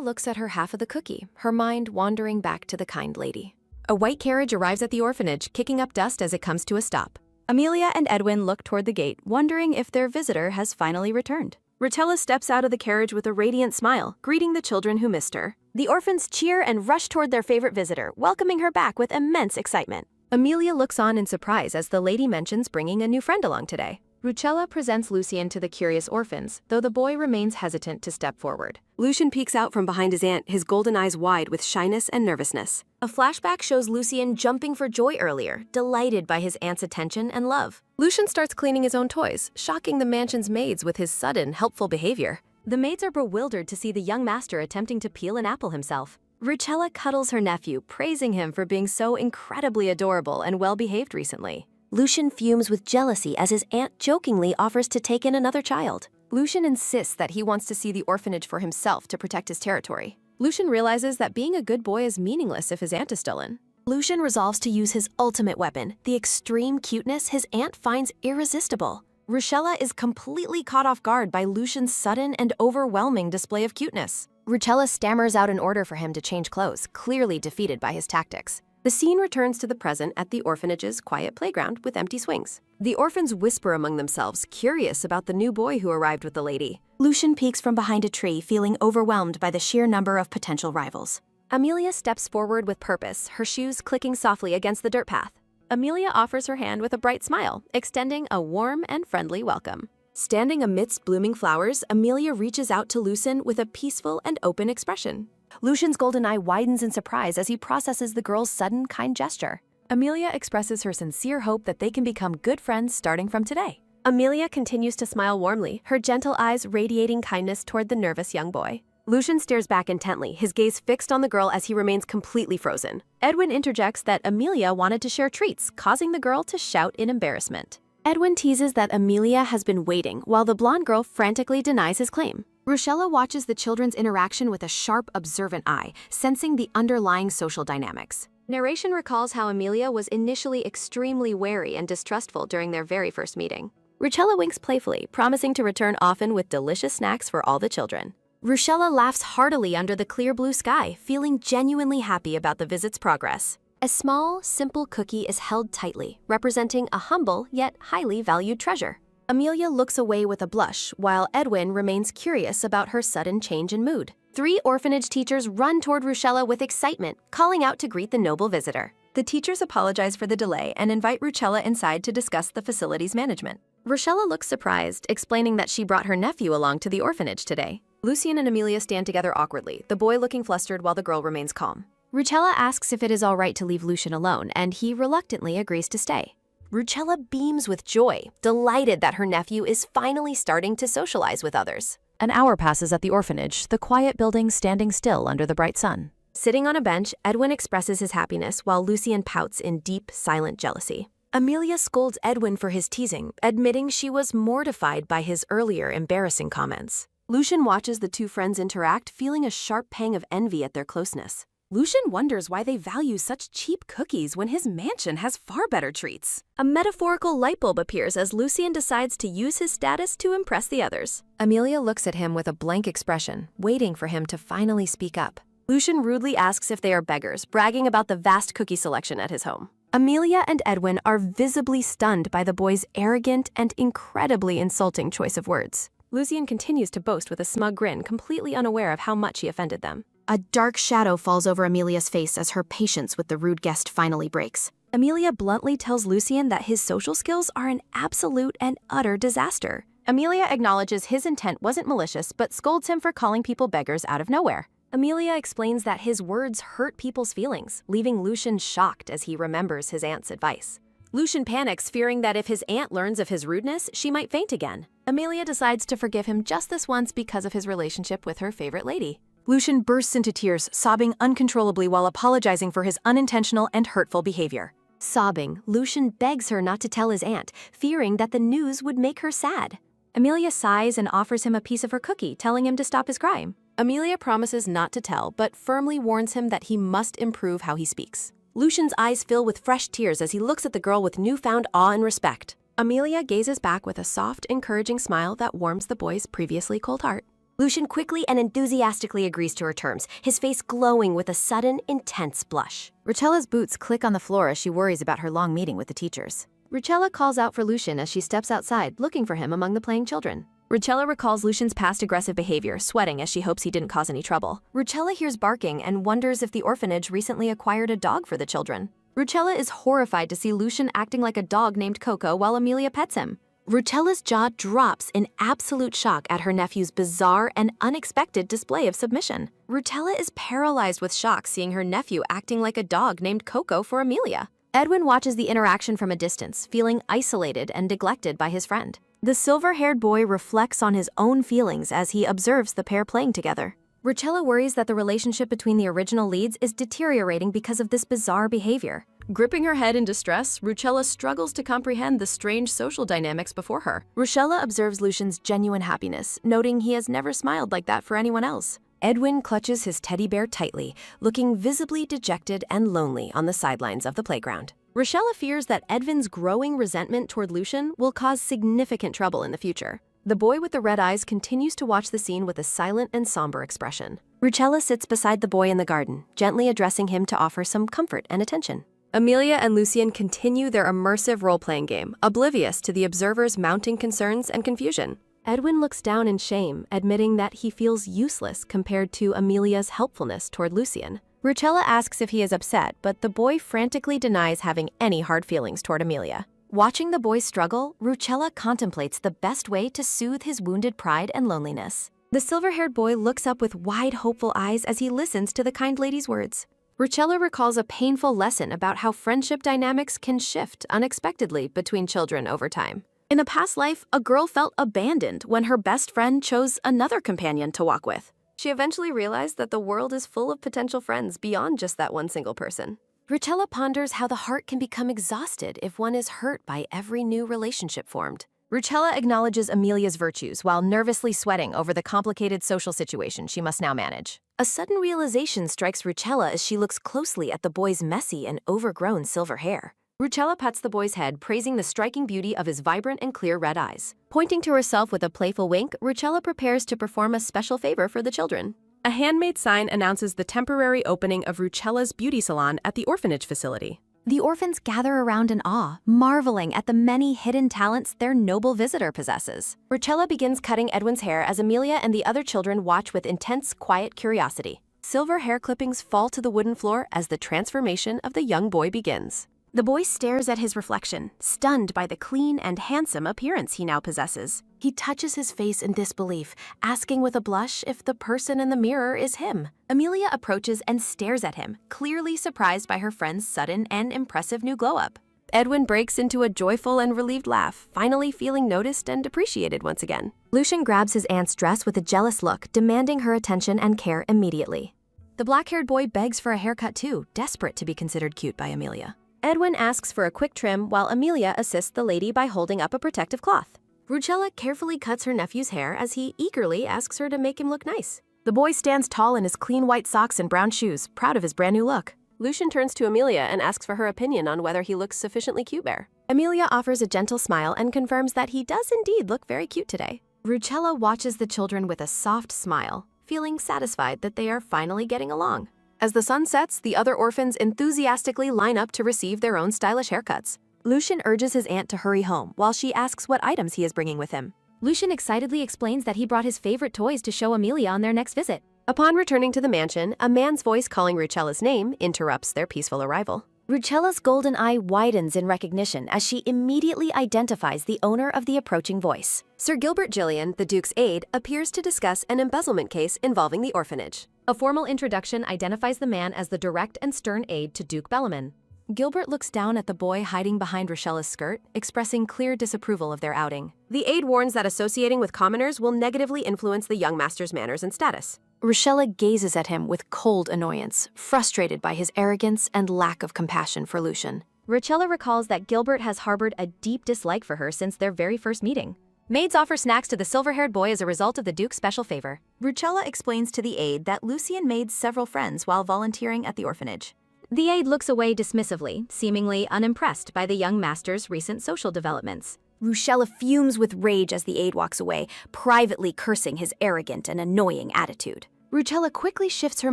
looks at her half of the cookie, her mind wandering back to the kind lady. A white carriage arrives at the orphanage, kicking up dust as it comes to a stop. Amelia and Edwin look toward the gate, wondering if their visitor has finally returned. Rachella steps out of the carriage with a radiant smile, greeting the children who missed her. The orphans cheer and rush toward their favorite visitor, welcoming her back with immense excitement. Amelia looks on in surprise as the lady mentions bringing a new friend along today. Rucella presents Lucien to the curious orphans, though the boy remains hesitant to step forward. Lucien peeks out from behind his aunt, his golden eyes wide with shyness and nervousness. A flashback shows Lucien jumping for joy earlier, delighted by his aunt's attention and love. Lucien starts cleaning his own toys, shocking the mansion's maids with his sudden, helpful behavior. The maids are bewildered to see the young master attempting to peel an apple himself. Rucella cuddles her nephew, praising him for being so incredibly adorable and well-behaved recently. Lucien fumes with jealousy as his aunt jokingly offers to take in another child. Lucien insists that he wants to see the orphanage for himself to protect his territory. Lucien realizes that being a good boy is meaningless if his aunt is still in. Lucien resolves to use his ultimate weapon, the extreme cuteness his aunt finds irresistible. Rucella is completely caught off guard by Lucien's sudden and overwhelming display of cuteness. Rucella stammers out an order for him to change clothes, clearly defeated by his tactics. The scene returns to the present at the orphanage's quiet playground with empty swings. The orphans whisper among themselves, curious about the new boy who arrived with the lady. Lucien peeks from behind a tree, feeling overwhelmed by the sheer number of potential rivals. Amelia steps forward with purpose, her shoes clicking softly against the dirt path. Amelia offers her hand with a bright smile, extending a warm and friendly welcome. Standing amidst blooming flowers, Amelia reaches out to Lucien with a peaceful and open expression. Lucien's golden eye widens in surprise as he processes the girl's sudden, kind gesture. Amelia expresses her sincere hope that they can become good friends starting from today. Amelia continues to smile warmly, her gentle eyes radiating kindness toward the nervous young boy. Lucien stares back intently, his gaze fixed on the girl as he remains completely frozen. Edwin interjects that Amelia wanted to share treats, causing the girl to shout in embarrassment. Edwin teases that Amelia has been waiting, while the blonde girl frantically denies his claim. Rucella watches the children's interaction with a sharp, observant eye, sensing the underlying social dynamics. Narration recalls how Amelia was initially extremely wary and distrustful during their very first meeting. Rucella winks playfully, promising to return often with delicious snacks for all the children. Rucella laughs heartily under the clear blue sky, feeling genuinely happy about the visit's progress. A small, simple cookie is held tightly, representing a humble yet highly valued treasure. Amelia looks away with a blush, while Edwin remains curious about her sudden change in mood. 3 orphanage teachers run toward Rucella with excitement, calling out to greet the noble visitor. The teachers apologize for the delay and invite Rucella inside to discuss the facility's management. Rucella looks surprised, explaining that she brought her nephew along to the orphanage today. Lucien and Amelia stand together awkwardly, the boy looking flustered while the girl remains calm. Rucella asks if it is all right to leave Lucien alone, and he reluctantly agrees to stay. Rucella beams with joy, delighted that her nephew is finally starting to socialize with others. An hour passes at the orphanage, the quiet building standing still under the bright sun. Sitting on a bench, Edwin expresses his happiness while Lucien pouts in deep, silent jealousy. Amelia scolds Edwin for his teasing, admitting she was mortified by his earlier embarrassing comments. Lucien watches the two friends interact, feeling a sharp pang of envy at their closeness. Lucien wonders why they value such cheap cookies when his mansion has far better treats. A metaphorical light bulb appears as Lucien decides to use his status to impress the others. Amelia looks at him with a blank expression, waiting for him to finally speak up. Lucien rudely asks if they are beggars, bragging about the vast cookie selection at his home. Amelia and Edwin are visibly stunned by the boy's arrogant and incredibly insulting choice of words. Lucien continues to boast with a smug grin, completely unaware of how much he offended them. A dark shadow falls over Amelia's face as her patience with the rude guest finally breaks. Amelia bluntly tells Lucien that his social skills are an absolute and utter disaster. Amelia acknowledges his intent wasn't malicious, but scolds him for calling people beggars out of nowhere. Amelia explains that his words hurt people's feelings, leaving Lucien shocked as he remembers his aunt's advice. Lucien panics, fearing that if his aunt learns of his rudeness, she might faint again. Amelia decides to forgive him just this once because of his relationship with her favorite lady. Lucien bursts into tears, sobbing uncontrollably while apologizing for his unintentional and hurtful behavior. Sobbing, Lucien begs her not to tell his aunt, fearing that the news would make her sad. Amelia sighs and offers him a piece of her cookie, telling him to stop his crying. Amelia promises not to tell, but firmly warns him that he must improve how he speaks. Lucian's eyes fill with fresh tears as he looks at the girl with newfound awe and respect. Amelia gazes back with a soft, encouraging smile that warms the boy's previously cold heart. Lucian quickly and enthusiastically agrees to her terms, his face glowing with a sudden, intense blush. Ruchella's boots click on the floor as she worries about her long meeting with the teachers. Ruchella calls out for Lucian as she steps outside, looking for him among the playing children. Ruchella recalls Lucian's past aggressive behavior, sweating as she hopes he didn't cause any trouble. Ruchella hears barking and wonders if the orphanage recently acquired a dog for the children. Ruchella is horrified to see Lucian acting like a dog named Coco while Amelia pets him. Ruchella's jaw drops in absolute shock at her nephew's bizarre and unexpected display of submission. Ruchella is paralyzed with shock seeing her nephew acting like a dog named Coco for Amelia. Edwin watches the interaction from a distance, feeling isolated and neglected by his friend. The silver-haired boy reflects on his own feelings as he observes the pair playing together. Ruchella worries that the relationship between the original leads is deteriorating because of this bizarre behavior. Gripping her head in distress, Ruchella struggles to comprehend the strange social dynamics before her. Ruchella observes Lucian's genuine happiness, noting he has never smiled like that for anyone else. Edwin clutches his teddy bear tightly, looking visibly dejected and lonely on the sidelines of the playground. Ruchella fears that Edwin's growing resentment toward Lucian will cause significant trouble in the future. The boy with the red eyes continues to watch the scene with a silent and somber expression. Ruchella sits beside the boy in the garden, gently addressing him to offer some comfort and attention. Amelia and Lucian continue their immersive role-playing game, oblivious to the observer's mounting concerns and confusion. Edwin looks down in shame, admitting that he feels useless compared to Amelia's helpfulness toward Lucian. Ruchella asks if he is upset, but the boy frantically denies having any hard feelings toward Amelia. Watching the boy struggle, Ruchella contemplates the best way to soothe his wounded pride and loneliness. The silver-haired boy looks up with wide, hopeful eyes as he listens to the kind lady's words. Ruchella recalls a painful lesson about how friendship dynamics can shift unexpectedly between children over time. In a past life, a girl felt abandoned when her best friend chose another companion to walk with. She eventually realized that the world is full of potential friends beyond just that one single person. Ruchella ponders how the heart can become exhausted if one is hurt by every new relationship formed. Ruchella acknowledges Amelia's virtues while nervously sweating over the complicated social situation she must now manage. A sudden realization strikes Ruchella as she looks closely at the boy's messy and overgrown silver hair. Ruchella pats the boy's head, praising the striking beauty of his vibrant and clear red eyes. Pointing to herself with a playful wink, Ruchella prepares to perform a special favor for the children. A handmade sign announces the temporary opening of Ruchella's beauty salon at the orphanage facility. The orphans gather around in awe, marveling at the many hidden talents their noble visitor possesses. Ruchella begins cutting Edwin's hair as Amelia and the other children watch with intense, quiet curiosity. Silver hair clippings fall to the wooden floor as the transformation of the young boy begins. The boy stares at his reflection, stunned by the clean and handsome appearance he now possesses. He touches his face in disbelief, asking with a blush if the person in the mirror is him. Amelia approaches and stares at him, clearly surprised by her friend's sudden and impressive new glow-up. Edwin breaks into a joyful and relieved laugh, finally feeling noticed and appreciated once again. Lucian grabs his aunt's dress with a jealous look, demanding her attention and care immediately. The black-haired boy begs for a haircut too, desperate to be considered cute by Amelia. Edwin asks for a quick trim while Amelia assists the lady by holding up a protective cloth. Ruchella carefully cuts her nephew's hair as he eagerly asks her to make him look nice. The boy stands tall in his clean white socks and brown shoes, proud of his brand new look. Lucian turns to Amelia and asks for her opinion on whether he looks sufficiently cute bear. Amelia offers a gentle smile and confirms that he does indeed look very cute today. Ruchella watches the children with a soft smile, feeling satisfied that they are finally getting along. As the sun sets, the other orphans enthusiastically line up to receive their own stylish haircuts. Lucian urges his aunt to hurry home while she asks what items he is bringing with him. Lucian excitedly explains that he brought his favorite toys to show Amelia on their next visit. Upon returning to the mansion, a man's voice calling Ruchella's name interrupts their peaceful arrival. Ruchella's golden eye widens in recognition as she immediately identifies the owner of the approaching voice. Sir Gilbert Gillian, the Duke's aide, appears to discuss an embezzlement case involving the orphanage. A formal introduction identifies the man as the direct and stern aide to Duke Bellarmine. Gilbert looks down at the boy hiding behind Ruchella's skirt, expressing clear disapproval of their outing. The aide warns that associating with commoners will negatively influence the young master's manners and status. Ruchella gazes at him with cold annoyance, frustrated by his arrogance and lack of compassion for Lucian. Ruchella recalls that Gilbert has harbored a deep dislike for her since their very first meeting. Maids offer snacks to the silver-haired boy as a result of the Duke's special favor. Rucella explains to the aide that Lucien made several friends while volunteering at the orphanage. The aide looks away dismissively, seemingly unimpressed by the young master's recent social developments. Rucella fumes with rage as the aide walks away, privately cursing his arrogant and annoying attitude. Rucella quickly shifts her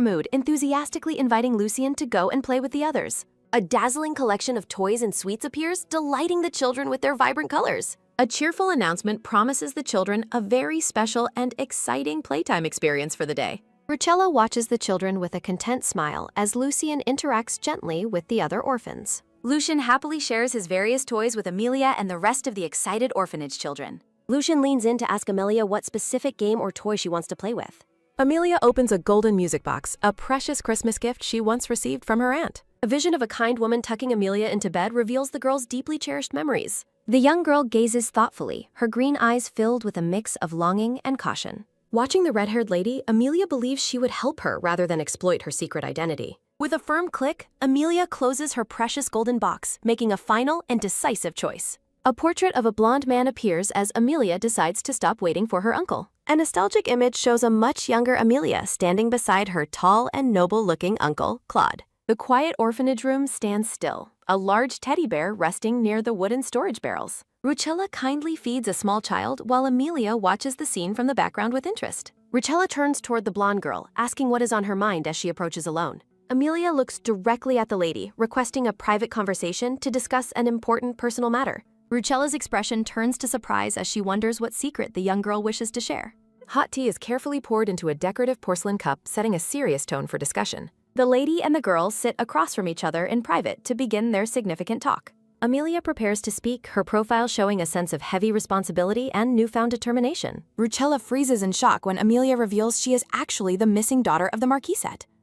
mood, enthusiastically inviting Lucien to go and play with the others. A dazzling collection of toys and sweets appears, delighting the children with their vibrant colors. A cheerful announcement promises the children a very special and exciting playtime experience for the day. Rucella watches the children with a content smile as Lucien interacts gently with the other orphans. Lucien happily shares his various toys with Amelia and the rest of the excited orphanage children. Lucien leans in to ask Amelia what specific game or toy she wants to play with. Amelia opens a golden music box, a precious Christmas gift she once received from her aunt. A vision of a kind woman tucking Amelia into bed reveals the girl's deeply cherished memories. The young girl gazes thoughtfully, her green eyes filled with a mix of longing and caution. Watching the red-haired lady, Amelia believes she would help her rather than exploit her secret identity. With a firm click, Amelia closes her precious golden box, making a final and decisive choice. A portrait of a blonde man appears as Amelia decides to stop waiting for her uncle. A nostalgic image shows a much younger Amelia standing beside her tall and noble-looking uncle, Claude. The quiet orphanage room stands still, a large teddy bear resting near the wooden storage barrels. Rucella kindly feeds a small child while Amelia watches the scene from the background with interest. Rucella turns toward the blonde girl, asking what is on her mind as she approaches alone. Amelia looks directly at the lady, requesting a private conversation to discuss an important personal matter. Rucella's expression turns to surprise as she wonders what secret the young girl wishes to share. Hot tea is carefully poured into a decorative porcelain cup, setting a serious tone for discussion. The lady and the girl sit across from each other in private to begin their significant talk. Amelia prepares to speak, her profile showing a sense of heavy responsibility and newfound determination. Rucella freezes in shock when Amelia reveals she is actually the missing daughter of the marquis.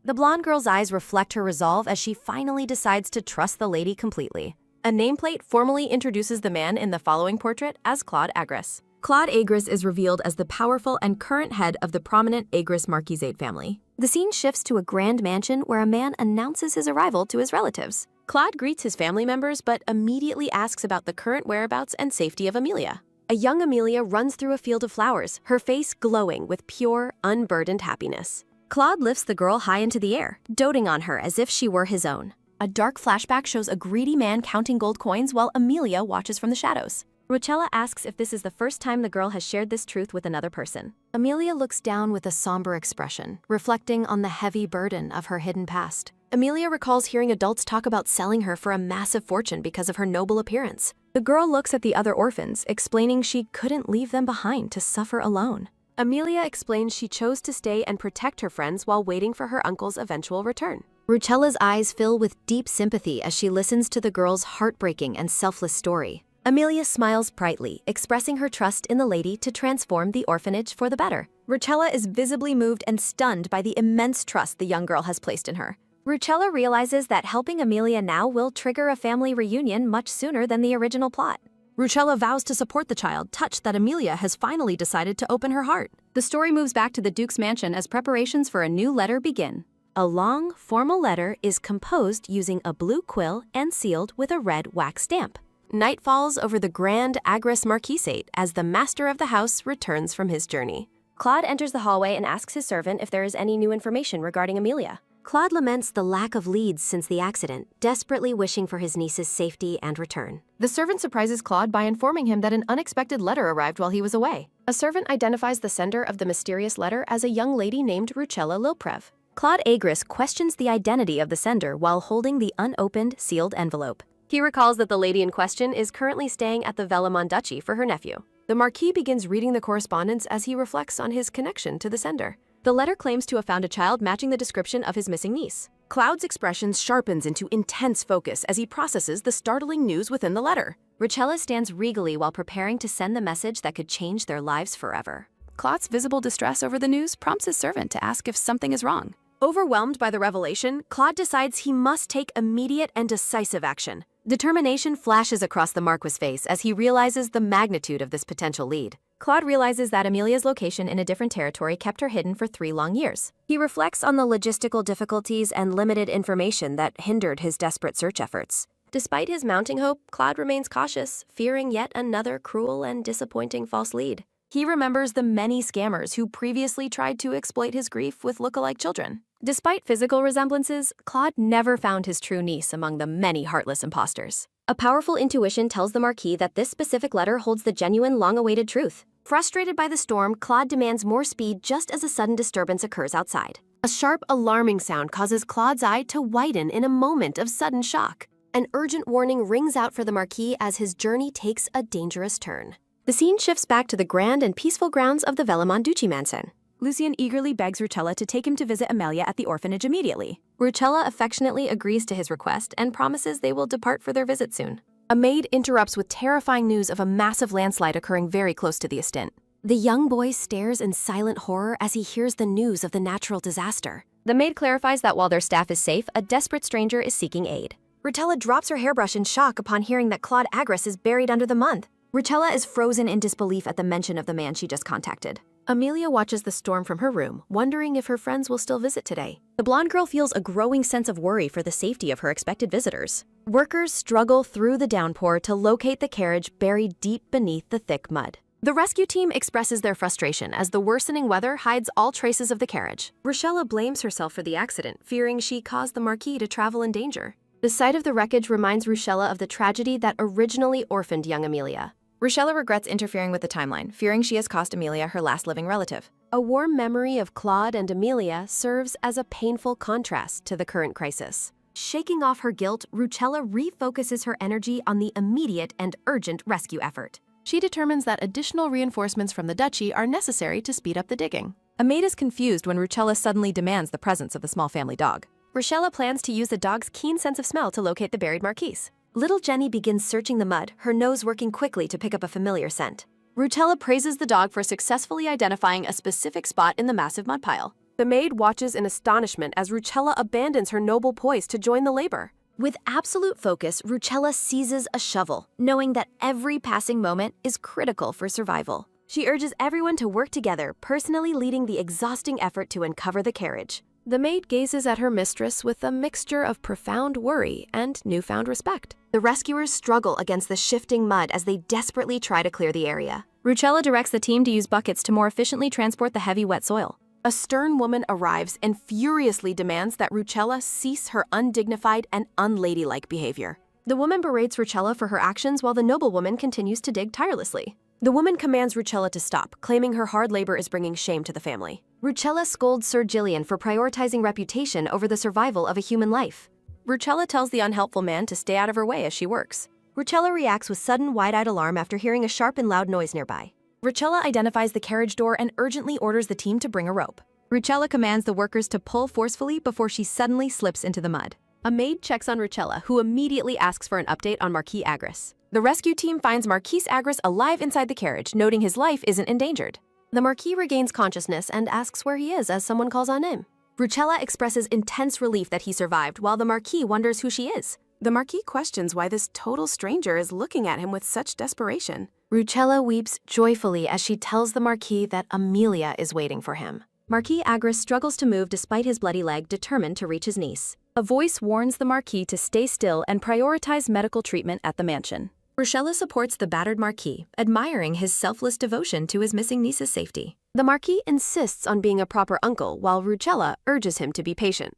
The blonde girl's eyes reflect her resolve as she finally decides to trust the lady completely. A nameplate formally introduces the man in the following portrait as Claude Agris. Claude Agris is revealed as the powerful and current head of the prominent Agris Marquisate family. The scene shifts to a grand mansion where a man announces his arrival to his relatives. Claude greets his family members but immediately asks about the current whereabouts and safety of Amelia. A young Amelia runs through a field of flowers, her face glowing with pure, unburdened happiness. Claude lifts the girl high into the air, doting on her as if she were his own. A dark flashback shows a greedy man counting gold coins while Amelia watches from the shadows. Rucella asks if this is the first time the girl has shared this truth with another person. Amelia looks down with a somber expression, reflecting on the heavy burden of her hidden past. Amelia recalls hearing adults talk about selling her for a massive fortune because of her noble appearance. The girl looks at the other orphans, explaining she couldn't leave them behind to suffer alone. Amelia explains she chose to stay and protect her friends while waiting for her uncle's eventual return. Rucella's eyes fill with deep sympathy as she listens to the girl's heartbreaking and selfless story. Amelia smiles brightly, expressing her trust in the lady to transform the orphanage for the better. Rucella is visibly moved and stunned by the immense trust the young girl has placed in her. Rucella realizes that helping Amelia now will trigger a family reunion much sooner than the original plot. Rucella vows to support the child, touched that Amelia has finally decided to open her heart. The story moves back to the Duke's mansion as preparations for a new letter begin. A long, formal letter is composed using a blue quill and sealed with a red wax stamp. Night falls over the grand Agris Marquisate as the master of the house returns from his journey. Claude enters the hallway and asks his servant if there is any new information regarding Amelia. Claude laments the lack of leads since the accident, desperately wishing for his niece's safety and return. The servant surprises Claude by informing him that an unexpected letter arrived while he was away. A servant identifies the sender of the mysterious letter as a young lady named Rucella Lilprev. Claude Agris questions the identity of the sender while holding the unopened, sealed envelope. He recalls that the lady in question is currently staying at the Velemon Duchy for her nephew. The Marquis begins reading the correspondence as he reflects on his connection to the sender. The letter claims to have found a child matching the description of his missing niece. Claude's expression sharpens into intense focus as he processes the startling news within the letter. Rucella stands regally while preparing to send the message that could change their lives forever. Claude's visible distress over the news prompts his servant to ask if something is wrong. Overwhelmed by the revelation, Claude decides he must take immediate and decisive action. Determination flashes across the Marquis' face as he realizes the magnitude of this potential lead. Claude realizes that Amelia's location in a different territory kept her hidden for 3 long years. He reflects on the logistical difficulties and limited information that hindered his desperate search efforts. Despite his mounting hope, Claude remains cautious, fearing yet another cruel and disappointing false lead. He remembers the many scammers who previously tried to exploit his grief with look-alike children. Despite physical resemblances, Claude never found his true niece among the many heartless imposters. A powerful intuition tells the Marquis that this specific letter holds the genuine, long-awaited truth. Frustrated by the storm, Claude demands more speed just as a sudden disturbance occurs outside. A sharp, alarming sound causes Claude's eye to widen in a moment of sudden shock. An urgent warning rings out for the Marquis as his journey takes a dangerous turn. The scene shifts back to the grand and peaceful grounds of the Vellamonducci mansion. Lucien eagerly begs Rucella to take him to visit Amelia at the orphanage immediately. Rucella affectionately agrees to his request and promises they will depart for their visit soon. A maid interrupts with terrifying news of a massive landslide occurring very close to the estate. The young boy stares in silent horror as he hears the news of the natural disaster. The maid clarifies that while their staff is safe, a desperate stranger is seeking aid. Rucella drops her hairbrush in shock upon hearing that Claude Agris is buried under the mud. Rucella is frozen in disbelief at the mention of the man she just contacted. Amelia watches the storm from her room, wondering if her friends will still visit today. The blonde girl feels a growing sense of worry for the safety of her expected visitors. Workers struggle through the downpour to locate the carriage buried deep beneath the thick mud. The rescue team expresses their frustration as the worsening weather hides all traces of the carriage. Rucella blames herself for the accident, fearing she caused the Marquis to travel in danger. The sight of the wreckage reminds Rucella of the tragedy that originally orphaned young Amelia. Rucella regrets interfering with the timeline, fearing she has cost Amelia her last living relative. A warm memory of Claude and Amelia serves as a painful contrast to the current crisis. Shaking off her guilt, Rucella refocuses her energy on the immediate and urgent rescue effort. She determines that additional reinforcements from the duchy are necessary to speed up the digging. A maid is confused when Rucella suddenly demands the presence of the small family dog. Rucella plans to use the dog's keen sense of smell to locate the buried Marquis. Little Jenny begins searching the mud, her nose working quickly to pick up a familiar scent. Rucella praises the dog for successfully identifying a specific spot in the massive mud pile. The maid watches in astonishment as Rucella abandons her noble poise to join the labor. With absolute focus, Rucella seizes a shovel, knowing that every passing moment is critical for survival. She urges everyone to work together, personally leading the exhausting effort to uncover the carriage. The maid gazes at her mistress with a mixture of profound worry and newfound respect. The rescuers struggle against the shifting mud as they desperately try to clear the area. Rucella directs the team to use buckets to more efficiently transport the heavy, wet soil. A stern woman arrives and furiously demands that Rucella cease her undignified and unladylike behavior. The woman berates Rucella for her actions while the noblewoman continues to dig tirelessly. The woman commands Rucella to stop, claiming her hard labor is bringing shame to the family. Rucella scolds Sir Gillian for prioritizing reputation over the survival of a human life. Rucella tells the unhelpful man to stay out of her way as she works. Rucella reacts with sudden, wide-eyed alarm after hearing a sharp and loud noise nearby. Rucella identifies the carriage door and urgently orders the team to bring a rope. Rucella commands the workers to pull forcefully before she suddenly slips into the mud. A maid checks on Rucella, who immediately asks for an update on Marquis Agris. The rescue team finds Marquis Agris alive inside the carriage, noting his life isn't endangered. The Marquis regains consciousness and asks where he is as someone calls on him. Rucella expresses intense relief that he survived, while the Marquis wonders who she is. The Marquis questions why this total stranger is looking at him with such desperation. Rucella weeps joyfully as she tells the Marquis that Amelia is waiting for him. Marquis Agris struggles to move despite his bloody leg, determined to reach his niece. A voice warns the Marquis to stay still and prioritize medical treatment at the mansion. Rucella supports the battered Marquis, admiring his selfless devotion to his missing niece's safety. The Marquis insists on being a proper uncle, while Rucella urges him to be patient.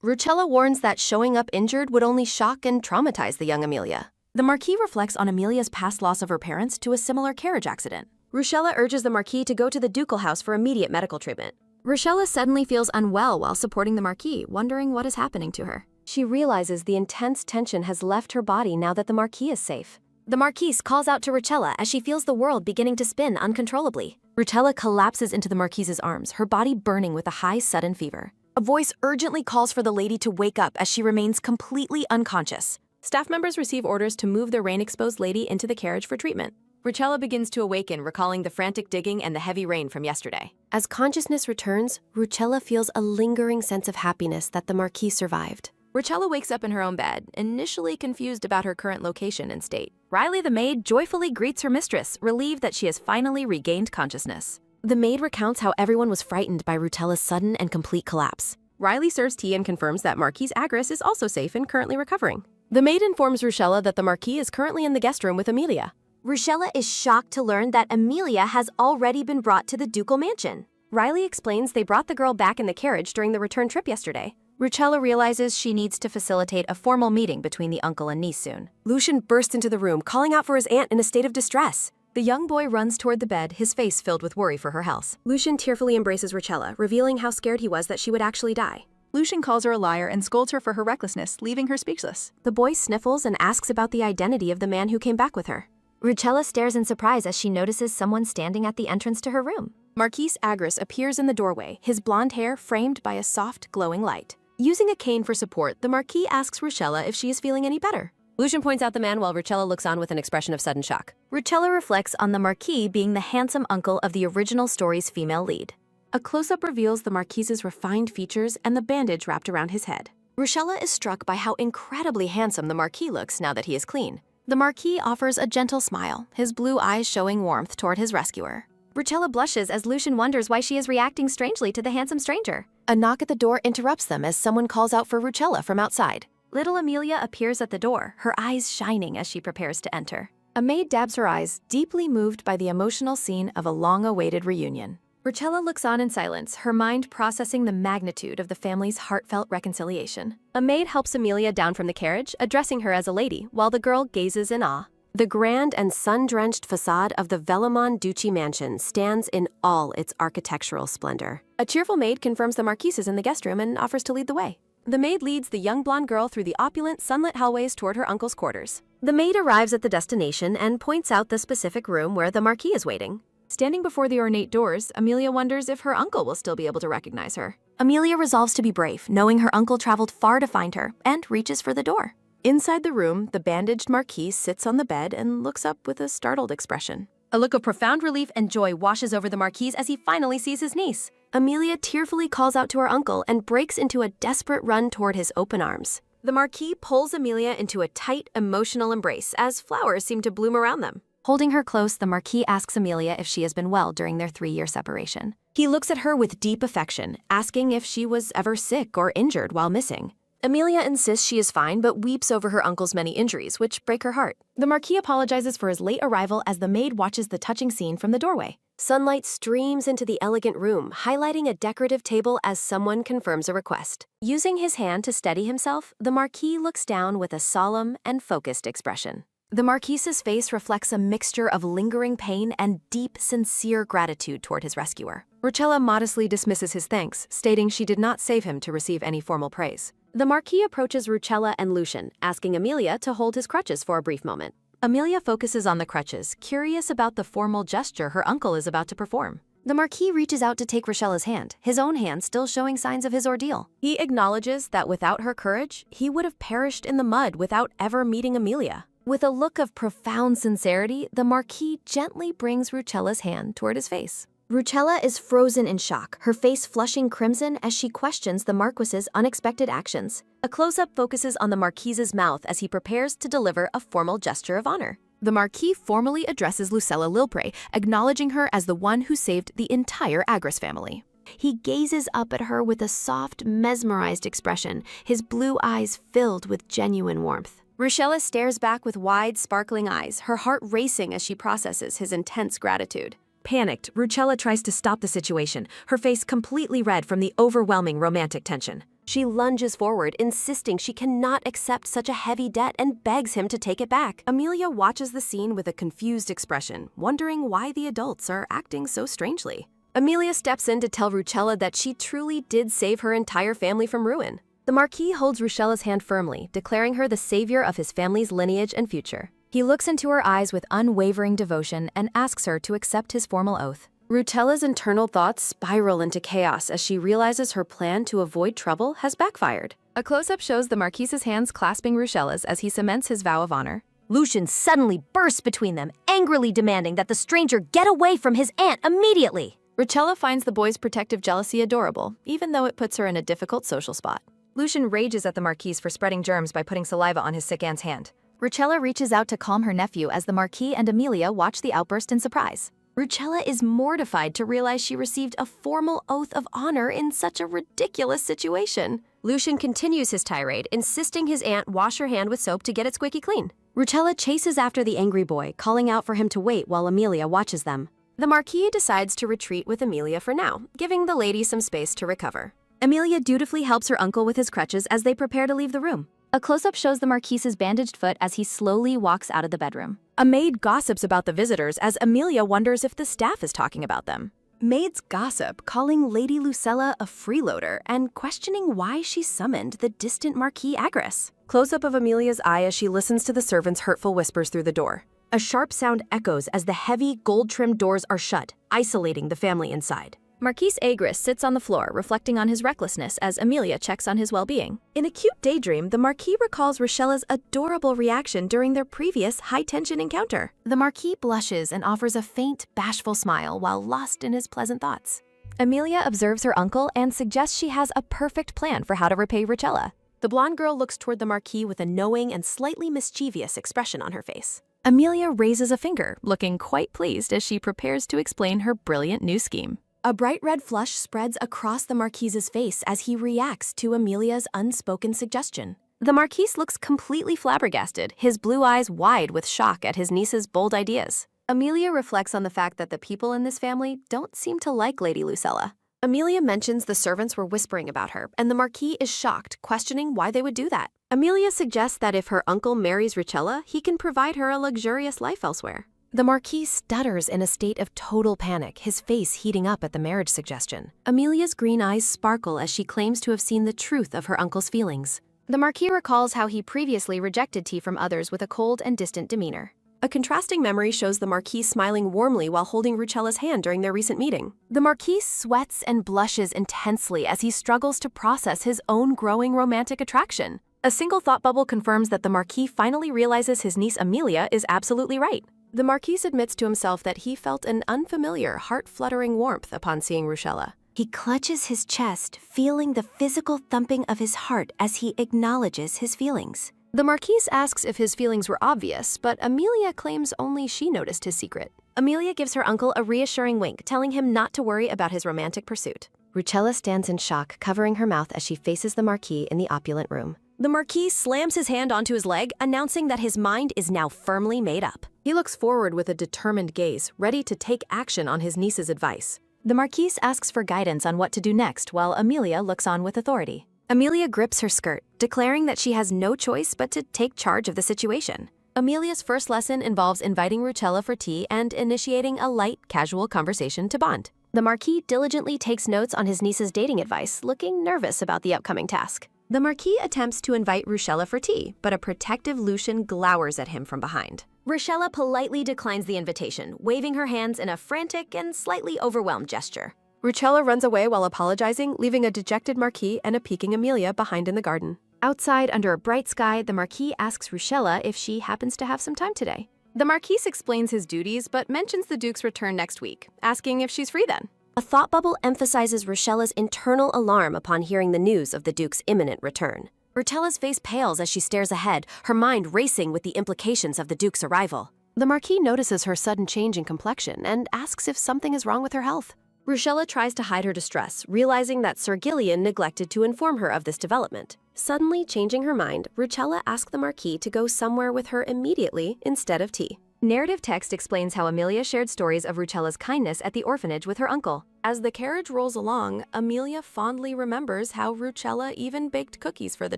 Rucella warns that showing up injured would only shock and traumatize the young Amelia. The Marquis reflects on Amelia's past loss of her parents to a similar carriage accident. Rucella urges the Marquis to go to the ducal house for immediate medical treatment. Rucella suddenly feels unwell while supporting the Marquis, wondering what is happening to her. She realizes the intense tension has left her body now that the Marquis is safe. The Marquise calls out to Rucella as she feels the world beginning to spin uncontrollably. Rucella collapses into the Marquise's arms, her body burning with a high sudden fever. A voice urgently calls for the lady to wake up as she remains completely unconscious. Staff members receive orders to move the rain-exposed lady into the carriage for treatment. Rucella begins to awaken, recalling the frantic digging and the heavy rain from yesterday. As consciousness returns, Rucella feels a lingering sense of happiness that the Marquis survived. Rucella wakes up in her own bed, initially confused about her current location and state. Riley the maid joyfully greets her mistress, relieved that she has finally regained consciousness. The maid recounts how everyone was frightened by Rucella's sudden and complete collapse. Riley serves tea and confirms that Marquis Agris is also safe and currently recovering. The maid informs Ruchella that the marquis is currently in the guest room with Amelia. Ruchella is shocked to learn that Amelia has already been brought to the ducal mansion. Riley explains they brought the girl back in the carriage during the return trip yesterday. Ruchella realizes she needs to facilitate a formal meeting between the uncle and niece soon. Lucian bursts into the room, calling out for his aunt in a state of distress. The young boy runs toward the bed, his face filled with worry for her health. Lucian tearfully embraces Ruchella, revealing how scared he was that she would actually die. Lucian calls her a liar and scolds her for her recklessness, leaving her speechless. The boy sniffles and asks about the identity of the man who came back with her. Ruchella stares in surprise as she notices someone standing at the entrance to her room. Marquis Agris appears in the doorway, his blonde hair framed by a soft, glowing light. Using a cane for support, the Marquis asks Ruchella if she is feeling any better. Lucian points out the man while Ruchella looks on with an expression of sudden shock. Ruchella reflects on the Marquis being the handsome uncle of the original story's female lead. A close-up reveals the Marquis's refined features and the bandage wrapped around his head. Ruchella is struck by how incredibly handsome the Marquis looks now that he is clean. The Marquis offers a gentle smile, his blue eyes showing warmth toward his rescuer. Ruchella blushes as Lucian wonders why she is reacting strangely to the handsome stranger. A knock at the door interrupts them as someone calls out for Ruchella from outside. Little Amelia appears at the door, her eyes shining as she prepares to enter. A maid dabs her eyes, deeply moved by the emotional scene of a long-awaited reunion. Ruchella looks on in silence, her mind processing the magnitude of the family's heartfelt reconciliation. A maid helps Amelia down from the carriage, addressing her as a lady, while the girl gazes in awe. The grand and sun-drenched facade of the Vellamon Duchy mansion stands in all its architectural splendor. A cheerful maid confirms the Marquis is in the guest room and offers to lead the way. The maid leads the young blonde girl through the opulent, sunlit hallways toward her uncle's quarters. The maid arrives at the destination and points out the specific room where the Marquis is waiting. Standing before the ornate doors, Amelia wonders if her uncle will still be able to recognize her. Amelia resolves to be brave, knowing her uncle traveled far to find her, and reaches for the door. Inside the room, the bandaged Marquis sits on the bed and looks up with a startled expression. A look of profound relief and joy washes over the Marquis as he finally sees his niece. Amelia tearfully calls out to her uncle and breaks into a desperate run toward his open arms. The Marquis pulls Amelia into a tight, emotional embrace as flowers seem to bloom around them. Holding her close, the Marquis asks Amelia if she has been well during their 3-year separation. He looks at her with deep affection, asking if she was ever sick or injured while missing. Amelia insists she is fine, but weeps over her uncle's many injuries, which break her heart. The Marquis apologizes for his late arrival as the maid watches the touching scene from the doorway. Sunlight streams into the elegant room, highlighting a decorative table as someone confirms a request. Using his hand to steady himself, the Marquis looks down with a solemn and focused expression. The Marquis's face reflects a mixture of lingering pain and deep, sincere gratitude toward his rescuer. Ruchella modestly dismisses his thanks, stating she did not save him to receive any formal praise. The Marquis approaches Ruchella and Lucian, asking Amelia to hold his crutches for a brief moment. Amelia focuses on the crutches, curious about the formal gesture her uncle is about to perform. The Marquis reaches out to take Ruchella's hand, his own hand still showing signs of his ordeal. He acknowledges that without her courage, he would have perished in the mud without ever meeting Amelia. With a look of profound sincerity, the Marquis gently brings Ruchella's hand toward his face. Ruchella is frozen in shock, her face flushing crimson as she questions the Marquis's unexpected actions. A close-up focuses on the Marquis's mouth as he prepares to deliver a formal gesture of honor. The Marquis formally addresses Lucella Lilpray, acknowledging her as the one who saved the entire Agris family. He gazes up at her with a soft, mesmerized expression, his blue eyes filled with genuine warmth. Ruchella stares back with wide, sparkling eyes, her heart racing as she processes his intense gratitude. Panicked, Ruchella tries to stop the situation, her face completely red from the overwhelming romantic tension. She lunges forward, insisting she cannot accept such a heavy debt and begs him to take it back. Amelia watches the scene with a confused expression, wondering why the adults are acting so strangely. Amelia steps in to tell Ruchella that she truly did save her entire family from ruin. The Marquis holds Ruchella's hand firmly, declaring her the savior of his family's lineage and future. He looks into her eyes with unwavering devotion and asks her to accept his formal oath. Ruchella's internal thoughts spiral into chaos as she realizes her plan to avoid trouble has backfired. A close-up shows the Marquis's hands clasping Ruchella's as he cements his vow of honor. Lucian suddenly bursts between them, angrily demanding that the stranger get away from his aunt immediately. Ruchella finds the boy's protective jealousy adorable, even though it puts her in a difficult social spot. Lucian rages at the Marquis for spreading germs by putting saliva on his sick aunt's hand. Ruchella reaches out to calm her nephew as the Marquis and Amelia watch the outburst in surprise. Ruchella is mortified to realize she received a formal oath of honor in such a ridiculous situation. Lucian continues his tirade, insisting his aunt wash her hand with soap to get it squeaky clean. Ruchella chases after the angry boy, calling out for him to wait while Amelia watches them. The Marquis decides to retreat with Amelia for now, giving the lady some space to recover. Amelia dutifully helps her uncle with his crutches as they prepare to leave the room. A close-up shows the Marquis's bandaged foot as he slowly walks out of the bedroom. A maid gossips about the visitors as Amelia wonders if the staff is talking about them. Maids gossip, calling Lady Lucella a freeloader and questioning why she summoned the distant Marquis Agris. Close-up of Amelia's eye as she listens to the servants' hurtful whispers through the door. A sharp sound echoes as the heavy, gold-trimmed doors are shut, isolating the family inside. Marquis Agris sits on the floor, reflecting on his recklessness as Amelia checks on his well-being. In a cute daydream, the Marquis recalls Ruchella's adorable reaction during their previous high-tension encounter. The Marquis blushes and offers a faint, bashful smile while lost in his pleasant thoughts. Amelia observes her uncle and suggests she has a perfect plan for how to repay Ruchella. The blonde girl looks toward the Marquis with a knowing and slightly mischievous expression on her face. Amelia raises a finger, looking quite pleased as she prepares to explain her brilliant new scheme. A bright red flush spreads across the Marquis's face as he reacts to Amelia's unspoken suggestion. The Marquis looks completely flabbergasted, his blue eyes wide with shock at his niece's bold ideas. Amelia reflects on the fact that the people in this family don't seem to like Lady Lucella. Amelia mentions the servants were whispering about her, and the Marquis is shocked, questioning why they would do that. Amelia suggests that if her uncle marries Ruchella, he can provide her a luxurious life elsewhere. The Marquis stutters in a state of total panic, his face heating up at the marriage suggestion. Amelia's green eyes sparkle as she claims to have seen the truth of her uncle's feelings. The Marquis recalls how he previously rejected tea from others with a cold and distant demeanor. A contrasting memory shows the Marquis smiling warmly while holding Ruchella's hand during their recent meeting. The Marquis sweats and blushes intensely as he struggles to process his own growing romantic attraction. A single thought bubble confirms that the Marquis finally realizes his niece Amelia is absolutely right. The Marquis admits to himself that he felt an unfamiliar, heart-fluttering warmth upon seeing Ruchella. He clutches his chest, feeling the physical thumping of his heart as he acknowledges his feelings. The Marquis asks if his feelings were obvious, but Amelia claims only she noticed his secret. Amelia gives her uncle a reassuring wink, telling him not to worry about his romantic pursuit. Ruchella stands in shock, covering her mouth as she faces the Marquis in the opulent room. The Marquis slams his hand onto his leg, announcing that his mind is now firmly made up. He looks forward with a determined gaze, ready to take action on his niece's advice. The Marquis asks for guidance on what to do next, while Amelia looks on with authority. Amelia grips her skirt, declaring that she has no choice but to take charge of the situation. Amelia's first lesson involves inviting Ruchella for tea and initiating a light, casual conversation to bond. The Marquis diligently takes notes on his niece's dating advice, looking nervous about the upcoming task. The Marquis attempts to invite Ruchella for tea, but a protective Lucian glowers at him from behind. Ruchella politely declines the invitation, waving her hands in a frantic and slightly overwhelmed gesture. Ruchella runs away while apologizing, leaving a dejected Marquis and a peeking Amelia behind in the garden. Outside, under a bright sky, the Marquis asks Ruchella if she happens to have some time today. The Marquis explains his duties, but mentions the Duke's return next week, asking if she's free then. A thought bubble emphasizes Ruchella's internal alarm upon hearing the news of the Duke's imminent return. Ruchella's face pales as she stares ahead, her mind racing with the implications of the Duke's arrival. The Marquis notices her sudden change in complexion and asks if something is wrong with her health. Ruchella tries to hide her distress, realizing that Sir Gillian neglected to inform her of this development. Suddenly changing her mind, Ruchella asks the Marquis to go somewhere with her immediately instead of tea. Narrative text explains how Amelia shared stories of Ruchella's kindness at the orphanage with her uncle. As the carriage rolls along, Amelia fondly remembers how Ruchella even baked cookies for the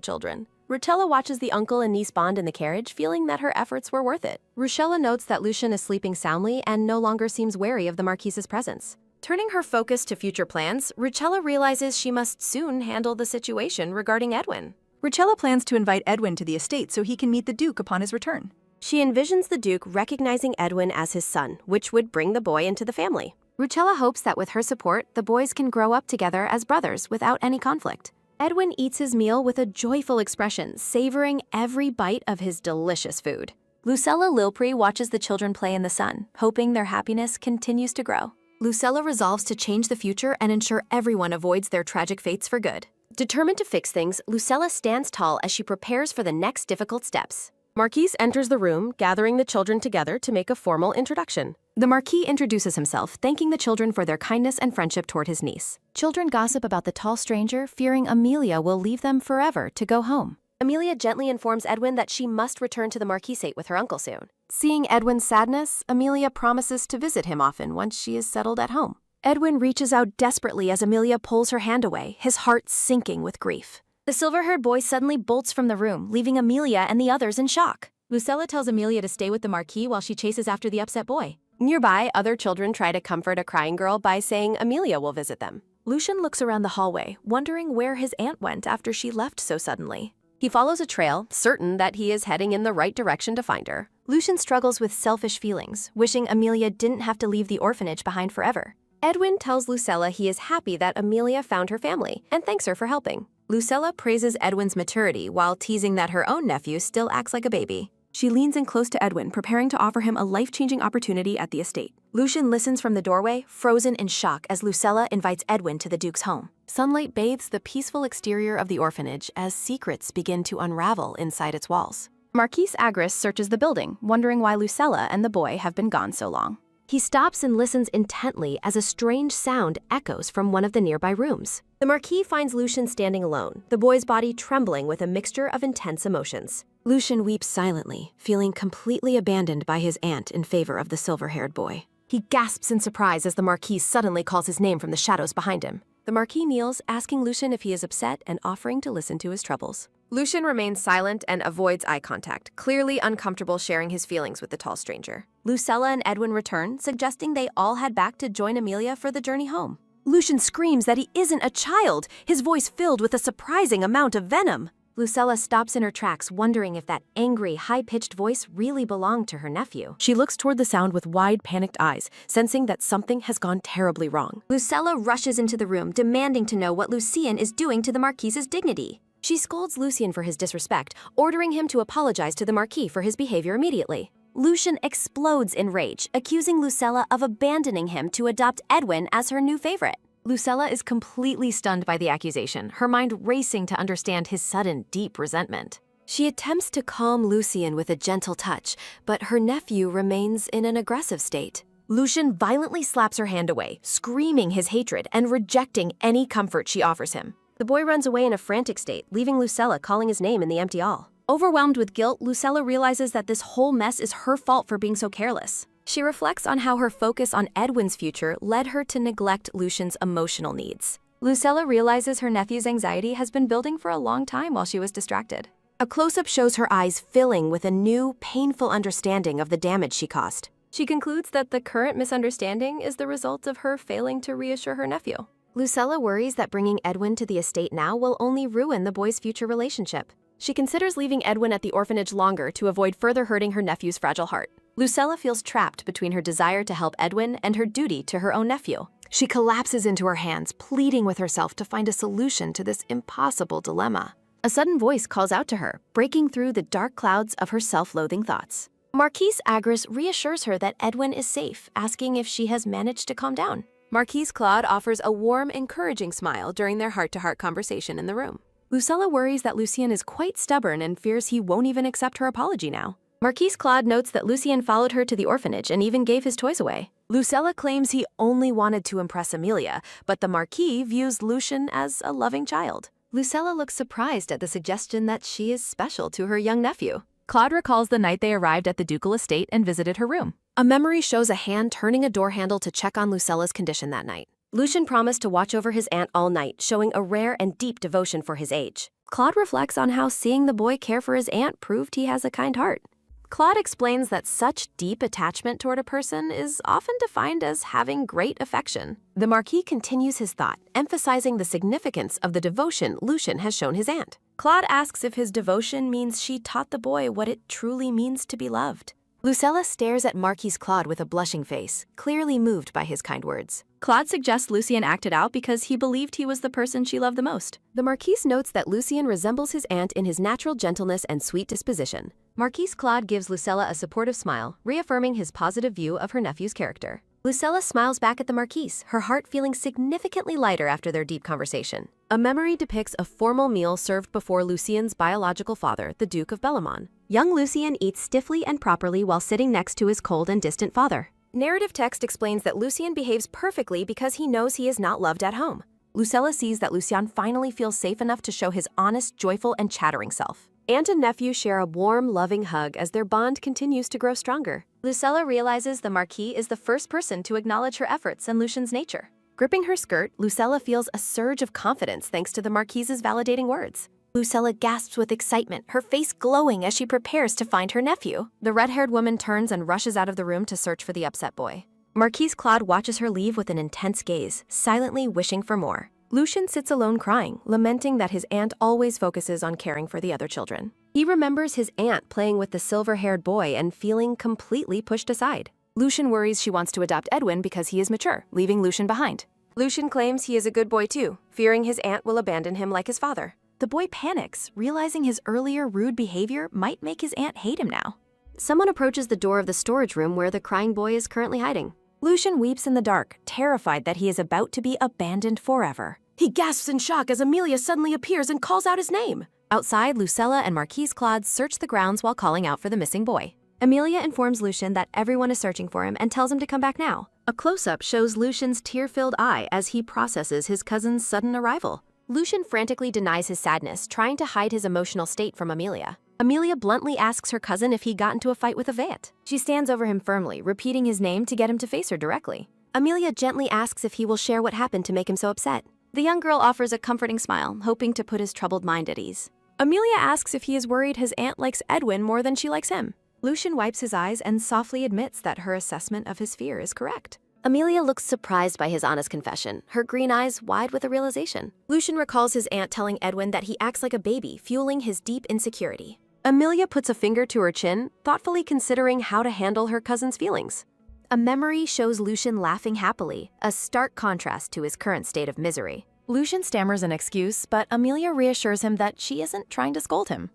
children. Ruchella watches the uncle and niece bond in the carriage, feeling that her efforts were worth it. Ruchella notes that Lucian is sleeping soundly and no longer seems wary of the Marquis's presence. Turning her focus to future plans, Ruchella realizes she must soon handle the situation regarding Edwin. Ruchella plans to invite Edwin to the estate so he can meet the Duke upon his return. She envisions the Duke recognizing Edwin as his son, which would bring the boy into the family. Ruchella hopes that with her support, the boys can grow up together as brothers without any conflict. Edwin eats his meal with a joyful expression, savoring every bite of his delicious food. Lucella Lilpre watches the children play in the sun, hoping their happiness continues to grow. Lucella resolves to change the future and ensure everyone avoids their tragic fates for good. Determined to fix things, Lucella stands tall as she prepares for the next difficult steps. Marquis enters the room, gathering the children together to make a formal introduction. The Marquis introduces himself, thanking the children for their kindness and friendship toward his niece. Children gossip about the tall stranger, fearing Amelia will leave them forever to go home. Amelia gently informs Edwin that she must return to the Marquisate with her uncle soon. Seeing Edwin's sadness, Amelia promises to visit him often once she is settled at home. Edwin reaches out desperately as Amelia pulls her hand away, his heart sinking with grief. The silver-haired boy suddenly bolts from the room, leaving Amelia and the others in shock. Lucella tells Amelia to stay with the Marquis while she chases after the upset boy. Nearby, other children try to comfort a crying girl by saying Amelia will visit them. Lucian looks around the hallway, wondering where his aunt went after she left so suddenly. He follows a trail, certain that he is heading in the right direction to find her. Lucian struggles with selfish feelings, wishing Amelia didn't have to leave the orphanage behind forever. Edwin tells Lucella he is happy that Amelia found her family and thanks her for helping. Lucella praises Edwin's maturity while teasing that her own nephew still acts like a baby. She leans in close to Edwin, preparing to offer him a life-changing opportunity at the estate. Lucian listens from the doorway, frozen in shock as Lucella invites Edwin to the Duke's home. Sunlight bathes the peaceful exterior of the orphanage as secrets begin to unravel inside its walls. Marquis Agris searches the building, wondering why Lucella and the boy have been gone so long. He stops and listens intently as a strange sound echoes from one of the nearby rooms. The Marquis finds Lucian standing alone, the boy's body trembling with a mixture of intense emotions. Lucian weeps silently, feeling completely abandoned by his aunt in favor of the silver-haired boy. He gasps in surprise as the Marquis suddenly calls his name from the shadows behind him. The Marquis kneels, asking Lucian if he is upset and offering to listen to his troubles. Lucian remains silent and avoids eye contact, clearly uncomfortable sharing his feelings with the tall stranger. Lucella and Edwin return, suggesting they all head back to join Amelia for the journey home. Lucian screams that he isn't a child, his voice filled with a surprising amount of venom. Lucella stops in her tracks, wondering if that angry, high-pitched voice really belonged to her nephew. She looks toward the sound with wide, panicked eyes, sensing that something has gone terribly wrong. Lucella rushes into the room, demanding to know what Lucian is doing to the Marquis's dignity. She scolds Lucian for his disrespect, ordering him to apologize to the Marquis for his behavior immediately. Lucian explodes in rage, accusing Lucella of abandoning him to adopt Edwin as her new favorite. Lucella is completely stunned by the accusation, her mind racing to understand his sudden, deep resentment. She attempts to calm Lucian with a gentle touch, but her nephew remains in an aggressive state. Lucian violently slaps her hand away, screaming his hatred and rejecting any comfort she offers him. The boy runs away in a frantic state, leaving Lucella calling his name in the empty hall. Overwhelmed with guilt, Lucella realizes that this whole mess is her fault for being so careless. She reflects on how her focus on Edwin's future led her to neglect Lucian's emotional needs. Lucella realizes her nephew's anxiety has been building for a long time while she was distracted. A close-up shows her eyes filling with a new, painful understanding of the damage she caused. She concludes that the current misunderstanding is the result of her failing to reassure her nephew. Lucella worries that bringing Edwin to the estate now will only ruin the boys' future relationship. She considers leaving Edwin at the orphanage longer to avoid further hurting her nephew's fragile heart. Lucella feels trapped between her desire to help Edwin and her duty to her own nephew. She collapses into her hands, pleading with herself to find a solution to this impossible dilemma. A sudden voice calls out to her, breaking through the dark clouds of her self-loathing thoughts. Marquis Agris reassures her that Edwin is safe, asking if she has managed to calm down. Marquis Claude offers a warm, encouraging smile during their heart-to-heart conversation in the room. Lucella worries that Lucien is quite stubborn and fears he won't even accept her apology now. Marquis Claude notes that Lucien followed her to the orphanage and even gave his toys away. Lucella claims he only wanted to impress Amelia, but the Marquis views Lucien as a loving child. Lucella looks surprised at the suggestion that she is special to her young nephew. Claude recalls the night they arrived at the ducal estate and visited her room. A memory shows a hand turning a door handle to check on Lucella's condition that night. Lucien promised to watch over his aunt all night, showing a rare and deep devotion for his age. Claude reflects on how seeing the boy care for his aunt proved he has a kind heart. Claude explains that such deep attachment toward a person is often defined as having great affection. The Marquis continues his thought, emphasizing the significance of the devotion Lucien has shown his aunt. Claude asks if his devotion means she taught the boy what it truly means to be loved. Lucella stares at Marquis Claude with a blushing face, clearly moved by his kind words. Claude suggests Lucien acted out because he believed he was the person she loved the most. The Marquis notes that Lucien resembles his aunt in his natural gentleness and sweet disposition. Marquis Claude gives Lucella a supportive smile, reaffirming his positive view of her nephew's character. Lucella smiles back at the Marquis, her heart feeling significantly lighter after their deep conversation. A memory depicts a formal meal served before Lucien's biological father, the Duke of Bellamont. Young Lucien eats stiffly and properly while sitting next to his cold and distant father. Narrative text explains that Lucien behaves perfectly because he knows he is not loved at home. Lucella sees that Lucien finally feels safe enough to show his honest, joyful, and chattering self. Aunt and nephew share a warm, loving hug as their bond continues to grow stronger. Lucella realizes the Marquis is the first person to acknowledge her efforts and Lucien's nature. Gripping her skirt, Lucella feels a surge of confidence thanks to the Marquise's validating words. Lucella gasps with excitement, her face glowing as she prepares to find her nephew. The red-haired woman turns and rushes out of the room to search for the upset boy. Marquise Claude watches her leave with an intense gaze, silently wishing for more. Lucien sits alone crying, lamenting that his aunt always focuses on caring for the other children. He remembers his aunt playing with the silver-haired boy and feeling completely pushed aside. Lucien worries she wants to adopt Edwin because he is mature, leaving Lucien behind. Lucien claims he is a good boy too, fearing his aunt will abandon him like his father. The boy panics, realizing his earlier rude behavior might make his aunt hate him now. Someone approaches the door of the storage room where the crying boy is currently hiding. Lucien weeps in the dark, terrified that he is about to be abandoned forever. He gasps in shock as Amelia suddenly appears and calls out his name. Outside, Lucella and Marquise Claude search the grounds while calling out for the missing boy. Amelia informs Lucien that everyone is searching for him and tells him to come back now. A close-up shows Lucien's tear-filled eye as he processes his cousin's sudden arrival. Lucien frantically denies his sadness, trying to hide his emotional state from Amelia. Amelia bluntly asks her cousin if he got into a fight with Avant. She stands over him firmly, repeating his name to get him to face her directly. Amelia gently asks if he will share what happened to make him so upset. The young girl offers a comforting smile, hoping to put his troubled mind at ease. Amelia asks if he is worried his aunt likes Edwin more than she likes him. Lucien wipes his eyes and softly admits that her assessment of his fear is correct. Amelia looks surprised by his honest confession, her green eyes wide with a realization. Lucien recalls his aunt telling Edwin that he acts like a baby, fueling his deep insecurity. Amelia puts a finger to her chin, thoughtfully considering how to handle her cousin's feelings. A memory shows Lucien laughing happily, a stark contrast to his current state of misery. Lucien stammers an excuse, but Amelia reassures him that she isn't trying to scold him.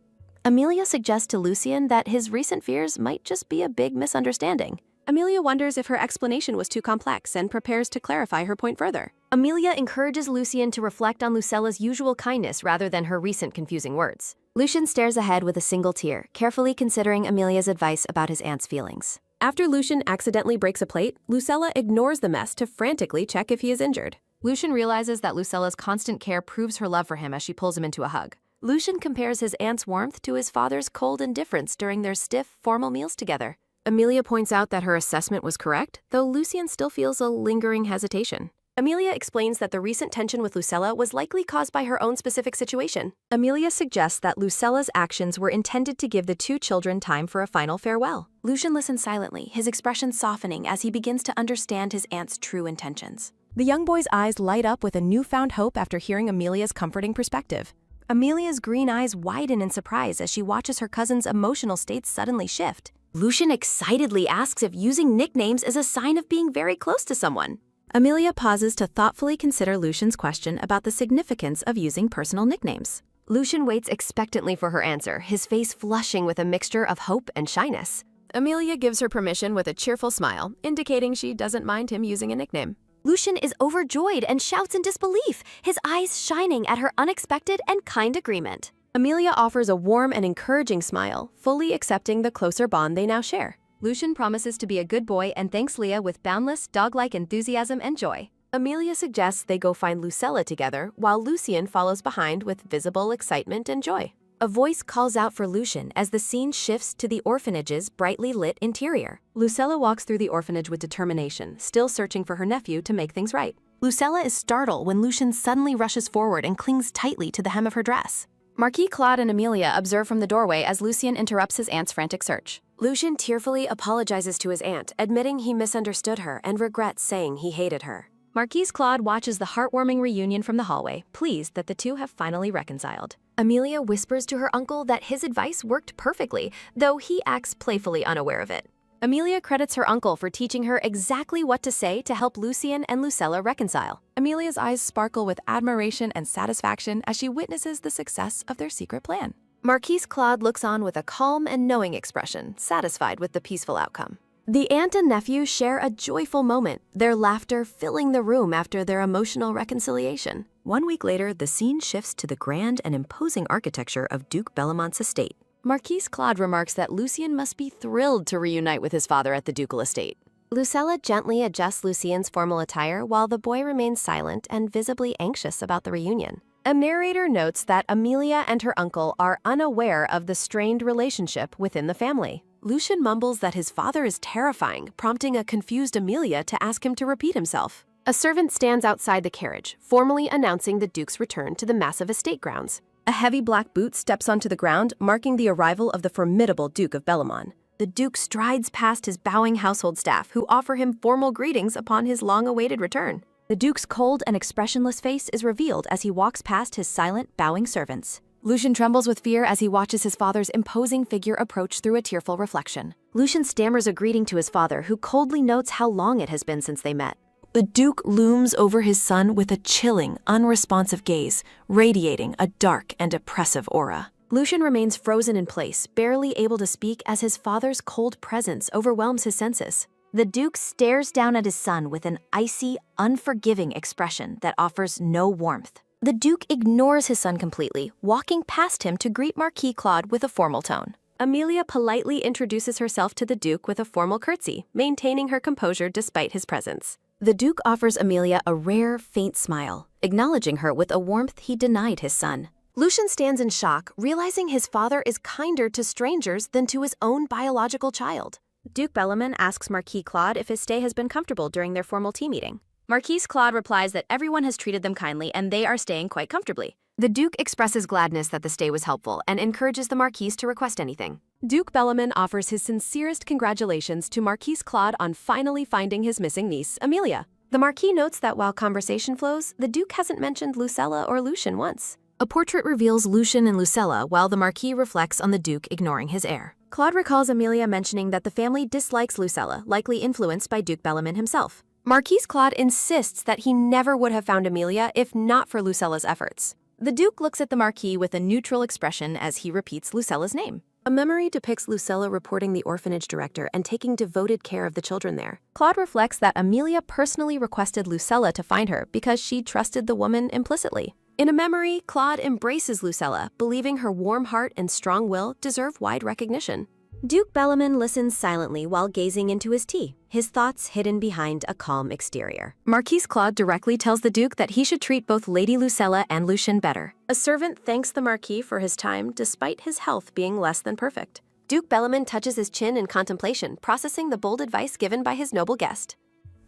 Amelia suggests to Lucien that his recent fears might just be a big misunderstanding. Amelia wonders if her explanation was too complex and prepares to clarify her point further. Amelia encourages Lucien to reflect on Lucella's usual kindness rather than her recent confusing words. Lucien stares ahead with a single tear, carefully considering Amelia's advice about his aunt's feelings. After Lucien accidentally breaks a plate, Lucella ignores the mess to frantically check if he is injured. Lucien realizes that Lucella's constant care proves her love for him as she pulls him into a hug. Lucien compares his aunt's warmth to his father's cold indifference during their stiff, formal meals together. Amelia points out that her assessment was correct, though Lucien still feels a lingering hesitation. Amelia explains that the recent tension with Lucella was likely caused by her own specific situation. Amelia suggests that Lucella's actions were intended to give the two children time for a final farewell. Lucien listens silently, his expression softening as he begins to understand his aunt's true intentions. The young boy's eyes light up with a newfound hope after hearing Amelia's comforting perspective. Amelia's green eyes widen in surprise as she watches her cousin's emotional state suddenly shift. Lucien excitedly asks if using nicknames is a sign of being very close to someone. Amelia pauses to thoughtfully consider Lucien's question about the significance of using personal nicknames. Lucien waits expectantly for her answer, his face flushing with a mixture of hope and shyness. Amelia gives her permission with a cheerful smile, indicating she doesn't mind him using a nickname. Lucien is overjoyed and shouts in disbelief, his eyes shining at her unexpected and kind agreement. Amelia offers a warm and encouraging smile, fully accepting the closer bond they now share. Lucien promises to be a good boy and thanks Leah with boundless, dog-like enthusiasm and joy. Amelia suggests they go find Lucella together, while Lucien follows behind with visible excitement and joy. A voice calls out for Lucien as the scene shifts to the orphanage's brightly lit interior. Lucella walks through the orphanage with determination, still searching for her nephew to make things right. Lucella is startled when Lucien suddenly rushes forward and clings tightly to the hem of her dress. Marquis Claude and Amelia observe from the doorway as Lucien interrupts his aunt's frantic search. Lucien tearfully apologizes to his aunt, admitting he misunderstood her and regrets saying he hated her. Marquis Claude watches the heartwarming reunion from the hallway, pleased that the two have finally reconciled. Amelia whispers to her uncle that his advice worked perfectly, though he acts playfully unaware of it. Amelia credits her uncle for teaching her exactly what to say to help Lucien and Lucella reconcile. Amelia's eyes sparkle with admiration and satisfaction as she witnesses the success of their secret plan. Marquis Claude looks on with a calm and knowing expression, satisfied with the peaceful outcome. The aunt and nephew share a joyful moment, their laughter filling the room after their emotional reconciliation. 1 week later, the scene shifts to the grand and imposing architecture of Duke Bellamont's estate. Marquis Claude remarks that Lucien must be thrilled to reunite with his father at the ducal estate. Lucella gently adjusts Lucien's formal attire while the boy remains silent and visibly anxious about the reunion. A narrator notes that Amelia and her uncle are unaware of the strained relationship within the family. Lucien mumbles that his father is terrifying, prompting a confused Amelia to ask him to repeat himself. A servant stands outside the carriage, formally announcing the Duke's return to the massive estate grounds. A heavy black boot steps onto the ground, marking the arrival of the formidable Duke of Bellamont. The Duke strides past his bowing household staff, who offer him formal greetings upon his long-awaited return. The Duke's cold and expressionless face is revealed as he walks past his silent, bowing servants. Lucien trembles with fear as he watches his father's imposing figure approach through a tearful reflection. Lucien stammers a greeting to his father, who coldly notes how long it has been since they met. The Duke looms over his son with a chilling, unresponsive gaze, radiating a dark and oppressive aura. Lucien remains frozen in place, barely able to speak as his father's cold presence overwhelms his senses. The Duke stares down at his son with an icy, unforgiving expression that offers no warmth. The Duke ignores his son completely, walking past him to greet Marquis Claude with a formal tone. Amelia politely introduces herself to the Duke with a formal curtsy, maintaining her composure despite his presence. The Duke offers Amelia a rare, faint smile, acknowledging her with a warmth he denied his son. Lucien stands in shock, realizing his father is kinder to strangers than to his own biological child. Duke Bellamont asks Marquis Claude if his stay has been comfortable during their formal tea meeting. Marquis Claude replies that everyone has treated them kindly and they are staying quite comfortably. The Duke expresses gladness that the stay was helpful and encourages the Marquis to request anything. Duke Bellamont offers his sincerest congratulations to Marquis Claude on finally finding his missing niece, Amelia. The Marquis notes that while conversation flows, the Duke hasn't mentioned Lucella or Lucien once. A portrait reveals Lucien and Lucella while the Marquis reflects on the Duke ignoring his heir. Claude recalls Amelia mentioning that the family dislikes Lucella, likely influenced by Duke Bellamont himself. Marquis Claude insists that he never would have found Amelia if not for Lucella's efforts. The Duke looks at the Marquis with a neutral expression as he repeats Lucella's name. A memory depicts Lucella reporting the orphanage director and taking devoted care of the children there. Claude reflects that Amelia personally requested Lucella to find her because she trusted the woman implicitly. In a memory, Claude embraces Lucella, believing her warm heart and strong will deserve wide recognition. Duke Bellamont listens silently while gazing into his tea, his thoughts hidden behind a calm exterior. Marquis Claude directly tells the Duke that he should treat both Lady Lucella and Lucien better. A servant thanks the Marquis for his time despite his health being less than perfect. Duke Bellamont touches his chin in contemplation, processing the bold advice given by his noble guest.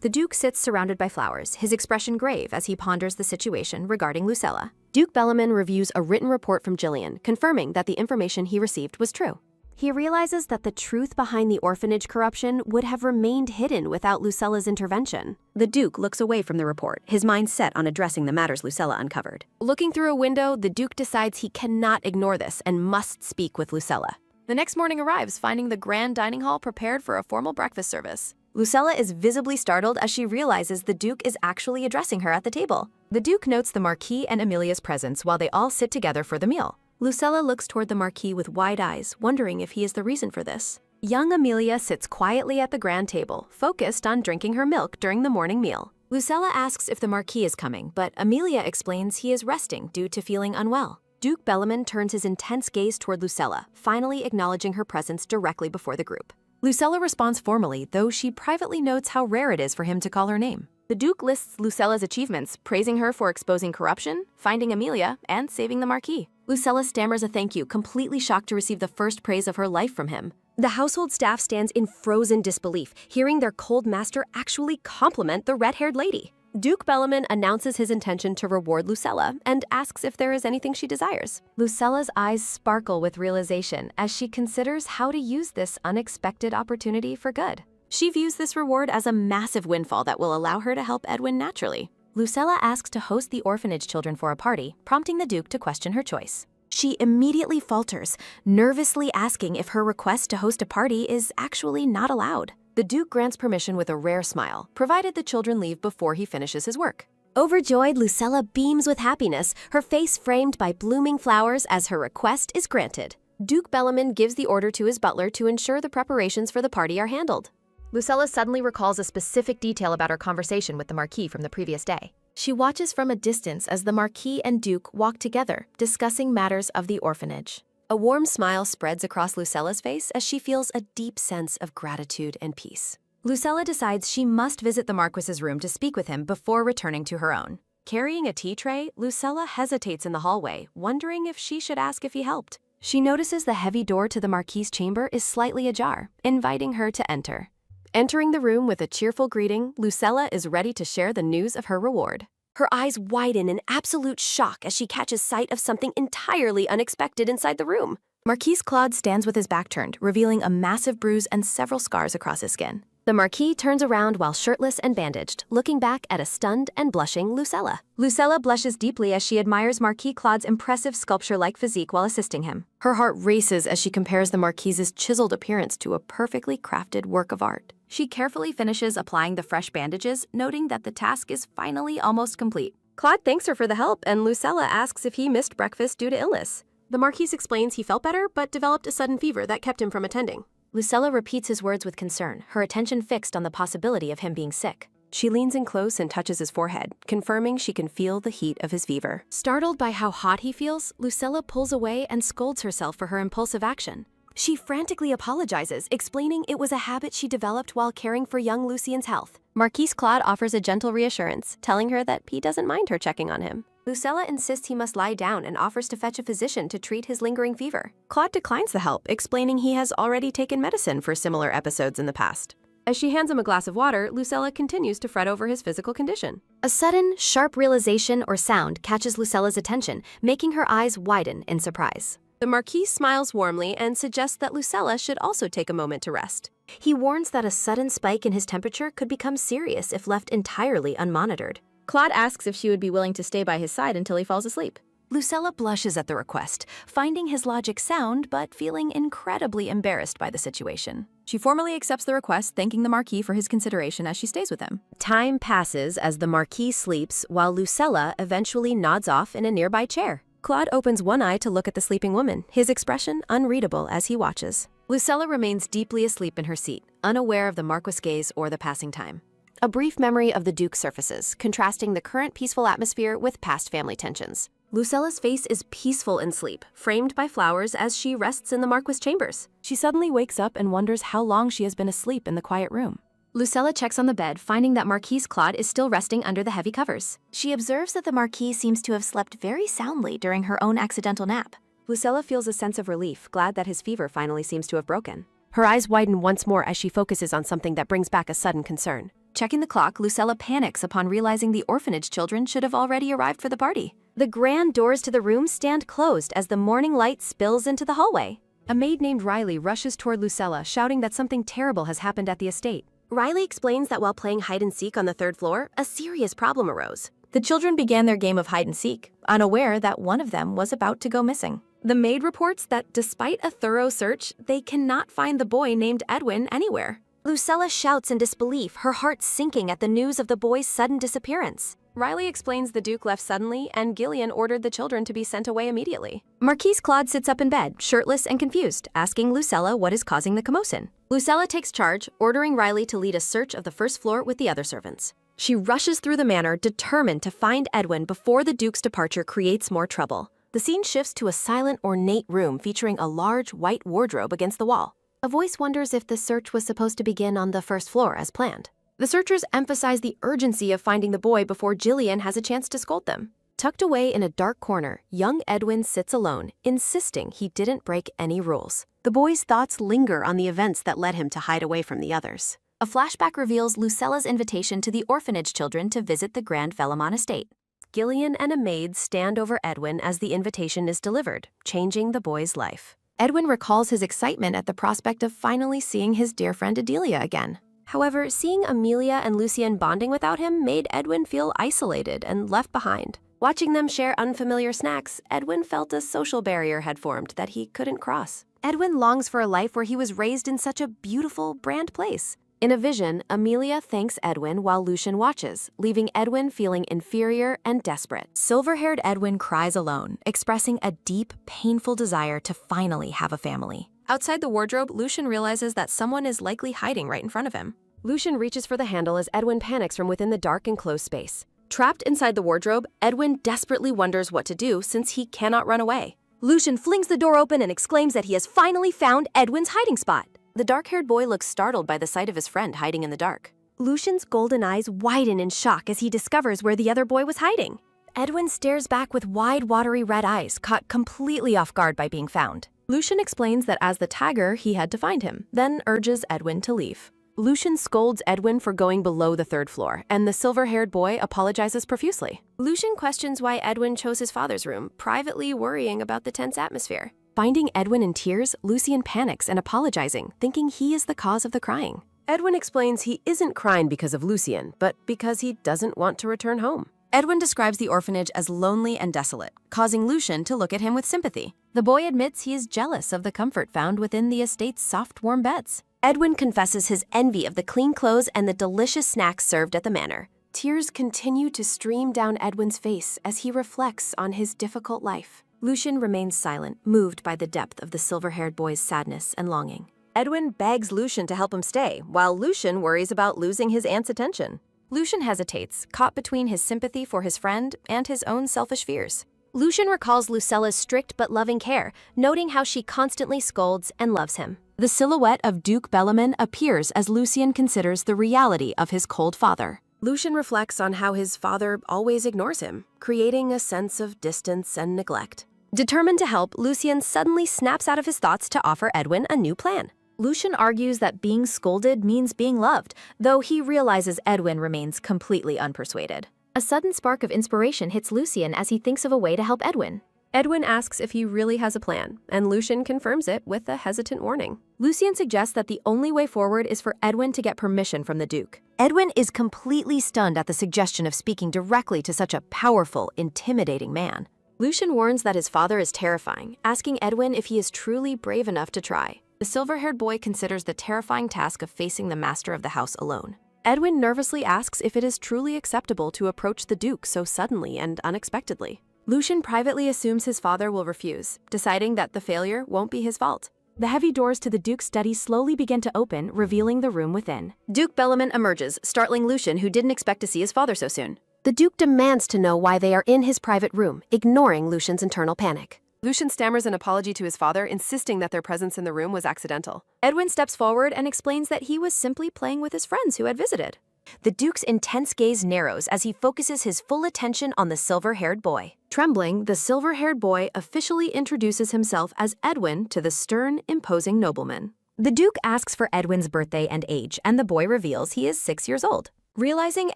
The Duke sits surrounded by flowers, his expression grave as he ponders the situation regarding Lucella. Duke Bellamont reviews a written report from Jillian, confirming that the information he received was true. He realizes that the truth behind the orphanage corruption would have remained hidden without Lucella's intervention. The Duke looks away from the report, his mind set on addressing the matters Lucella uncovered. Looking through a window, the Duke decides he cannot ignore this and must speak with Lucella. The next morning arrives, finding the grand dining hall prepared for a formal breakfast service. Lucella is visibly startled as she realizes the Duke is actually addressing her at the table. The Duke notes the Marquis and Amelia's presence while they all sit together for the meal. Lucella looks toward the Marquis with wide eyes, wondering if he is the reason for this. Young Amelia sits quietly at the grand table, focused on drinking her milk during the morning meal. Lucella asks if the Marquis is coming, but Amelia explains he is resting due to feeling unwell. Duke Bellamont turns his intense gaze toward Lucella, finally acknowledging her presence directly before the group. Lucella responds formally, though she privately notes how rare it is for him to call her name. The Duke lists Lucella's achievements, praising her for exposing corruption, finding Amelia, and saving the Marquis. Lucella stammers a thank you, completely shocked to receive the first praise of her life from him. The household staff stands in frozen disbelief, hearing their cold master actually compliment the red-haired lady. Duke Bellamont announces his intention to reward Lucella and asks if there is anything she desires. Lucella's eyes sparkle with realization as she considers how to use this unexpected opportunity for good. She views this reward as a massive windfall that will allow her to help Edwin naturally. Lucella asks to host the orphanage children for a party, prompting the Duke to question her choice. She immediately falters, nervously asking if her request to host a party is actually not allowed. The Duke grants permission with a rare smile, provided the children leave before he finishes his work. Overjoyed, Lucella beams with happiness, her face framed by blooming flowers as her request is granted. Duke Bellamont gives the order to his butler to ensure the preparations for the party are handled. Lucella suddenly recalls a specific detail about her conversation with the Marquis from the previous day. She watches from a distance as the Marquis and Duke walk together, discussing matters of the orphanage. A warm smile spreads across Lucella's face as she feels a deep sense of gratitude and peace. Lucella decides she must visit the Marquis's room to speak with him before returning to her own. Carrying a tea tray, Lucella hesitates in the hallway, wondering if she should ask if he helped. She notices the heavy door to the Marquis's chamber is slightly ajar, inviting her to enter. Entering the room with a cheerful greeting, Lucella is ready to share the news of her reward. Her eyes widen in absolute shock as she catches sight of something entirely unexpected inside the room. Marquis Claude stands with his back turned, revealing a massive bruise and several scars across his skin. The Marquis turns around while shirtless and bandaged, looking back at a stunned and blushing Lucella. Lucella blushes deeply as she admires Marquis Claude's impressive sculpture-like physique while assisting him. Her heart races as she compares the Marquis's chiseled appearance to a perfectly crafted work of art. She carefully finishes applying the fresh bandages, noting that the task is finally almost complete. Claude thanks her for the help, and Lucella asks if he missed breakfast due to illness. The Marquis explains he felt better, but developed a sudden fever that kept him from attending. Lucella repeats his words with concern, her attention fixed on the possibility of him being sick. She leans in close and touches his forehead, confirming she can feel the heat of his fever. Startled by how hot he feels, Lucella pulls away and scolds herself for her impulsive action. She frantically apologizes, explaining it was a habit she developed while caring for young Lucien's health. Marquis Claude offers a gentle reassurance, telling her that he doesn't mind her checking on him. Lucella insists he must lie down and offers to fetch a physician to treat his lingering fever. Claude declines the help, explaining he has already taken medicine for similar episodes in the past. As she hands him a glass of water, Lucella continues to fret over his physical condition. A sudden, sharp realization or sound catches Lucella's attention, making her eyes widen in surprise. The Marquis smiles warmly and suggests that Lucella should also take a moment to rest. He warns that a sudden spike in his temperature could become serious if left entirely unmonitored. Claude asks if she would be willing to stay by his side until he falls asleep. Lucella blushes at the request, finding his logic sound but feeling incredibly embarrassed by the situation. She formally accepts the request, thanking the Marquis for his consideration as she stays with him. Time passes as the Marquis sleeps while Lucella eventually nods off in a nearby chair. Claude opens one eye to look at the sleeping woman, his expression unreadable as he watches. Lucella remains deeply asleep in her seat, unaware of the Marquis' gaze or the passing time. A brief memory of the Duke surfaces, contrasting the current peaceful atmosphere with past family tensions. Lucella's face is peaceful in sleep, framed by flowers as she rests in the Marquis' chambers. She suddenly wakes up and wonders how long she has been asleep in the quiet room. Lucella checks on the bed, finding that Marquis Claude is still resting under the heavy covers. She observes that the Marquis seems to have slept very soundly during her own accidental nap. Lucella feels a sense of relief, glad that his fever finally seems to have broken. Her eyes widen once more as she focuses on something that brings back a sudden concern. Checking the clock, Lucella panics upon realizing the orphanage children should have already arrived for the party. The grand doors to the room stand closed as the morning light spills into the hallway. A maid named Riley rushes toward Lucella, shouting that something terrible has happened at the estate. Riley explains that while playing hide-and-seek on the third floor, a serious problem arose. The children began their game of hide-and-seek, unaware that one of them was about to go missing. The maid reports that despite a thorough search, they cannot find the boy named Edwin anywhere. Lucella shouts in disbelief, her heart sinking at the news of the boy's sudden disappearance. Riley explains the Duke left suddenly, and Gillian ordered the children to be sent away immediately. Marquis Claude sits up in bed, shirtless and confused, asking Lucella what is causing the commotion. Lucella takes charge, ordering Riley to lead a search of the first floor with the other servants. She rushes through the manor, determined to find Edwin before the Duke's departure creates more trouble. The scene shifts to a silent, ornate room featuring a large white wardrobe against the wall. A voice wonders if the search was supposed to begin on the first floor as planned. The searchers emphasize the urgency of finding the boy before Gillian has a chance to scold them. Tucked away in a dark corner, young Edwin sits alone, insisting he didn't break any rules. The boy's thoughts linger on the events that led him to hide away from the others. A flashback reveals Lucella's invitation to the orphanage children to visit the Grand Velomon estate. Gillian and a maid stand over Edwin as the invitation is delivered, changing the boy's life. Edwin recalls his excitement at the prospect of finally seeing his dear friend Adelia again. However, seeing Amelia and Lucien bonding without him made Edwin feel isolated and left behind. Watching them share unfamiliar snacks, Edwin felt a social barrier had formed that he couldn't cross. Edwin longs for a life where he was raised in such a beautiful, brand place. In a vision, Amelia thanks Edwin while Lucien watches, leaving Edwin feeling inferior and desperate. Silver-haired Edwin cries alone, expressing a deep, painful desire to finally have a family. Outside the wardrobe, Lucien realizes that someone is likely hiding right in front of him. Lucien reaches for the handle as Edwin panics from within the dark and closed space. Trapped inside the wardrobe, Edwin desperately wonders what to do since he cannot run away. Lucian flings the door open and exclaims that he has finally found Edwin's hiding spot. The dark-haired boy looks startled by the sight of his friend hiding in the dark. Lucian's golden eyes widen in shock as he discovers where the other boy was hiding. Edwin stares back with wide, watery red eyes, caught completely off guard by being found. Lucian explains that as the tagger, he had to find him, then urges Edwin to leave. Lucian scolds Edwin for going below the 3rd floor, and the silver-haired boy apologizes profusely. Lucian questions why Edwin chose his father's room, privately worrying about the tense atmosphere. Finding Edwin in tears, Lucian panics and apologizing, thinking he is the cause of the crying. Edwin explains he isn't crying because of Lucian, but because he doesn't want to return home. Edwin describes the orphanage as lonely and desolate, causing Lucian to look at him with sympathy. The boy admits he is jealous of the comfort found within the estate's soft, warm beds. Edwin confesses his envy of the clean clothes and the delicious snacks served at the manor. Tears continue to stream down Edwin's face as he reflects on his difficult life. Lucian remains silent, moved by the depth of the silver-haired boy's sadness and longing. Edwin begs Lucian to help him stay, while Lucian worries about losing his aunt's attention. Lucian hesitates, caught between his sympathy for his friend and his own selfish fears. Lucian recalls Lucella's strict but loving care, noting how she constantly scolds and loves him. The silhouette of Duke Bellaman appears as Lucian considers the reality of his cold father. Lucian reflects on how his father always ignores him, creating a sense of distance and neglect. Determined to help, Lucian suddenly snaps out of his thoughts to offer Edwin a new plan. Lucian argues that being scolded means being loved, though he realizes Edwin remains completely unpersuaded. A sudden spark of inspiration hits Lucian as he thinks of a way to help Edwin. Edwin asks if he really has a plan, and Lucian confirms it with a hesitant warning. Lucian suggests that the only way forward is for Edwin to get permission from the Duke. Edwin is completely stunned at the suggestion of speaking directly to such a powerful, intimidating man. Lucian warns that his father is terrifying, asking Edwin if he is truly brave enough to try. The silver-haired boy considers the terrifying task of facing the master of the house alone. Edwin nervously asks if it is truly acceptable to approach the Duke so suddenly and unexpectedly. Lucian privately assumes his father will refuse, deciding that the failure won't be his fault. The heavy doors to the Duke's study slowly begin to open, revealing the room within. Duke Bellaman emerges, startling Lucian, who didn't expect to see his father so soon. The Duke demands to know why they are in his private room, ignoring Lucian's internal panic. Lucian stammers an apology to his father, insisting that their presence in the room was accidental. Edwin steps forward and explains that he was simply playing with his friends who had visited. The Duke's intense gaze narrows as he focuses his full attention on the silver-haired boy. Trembling, the silver-haired boy officially introduces himself as Edwin to the stern, imposing nobleman. The Duke asks for Edwin's birthday and age, and the boy reveals he is 6 years old. Realizing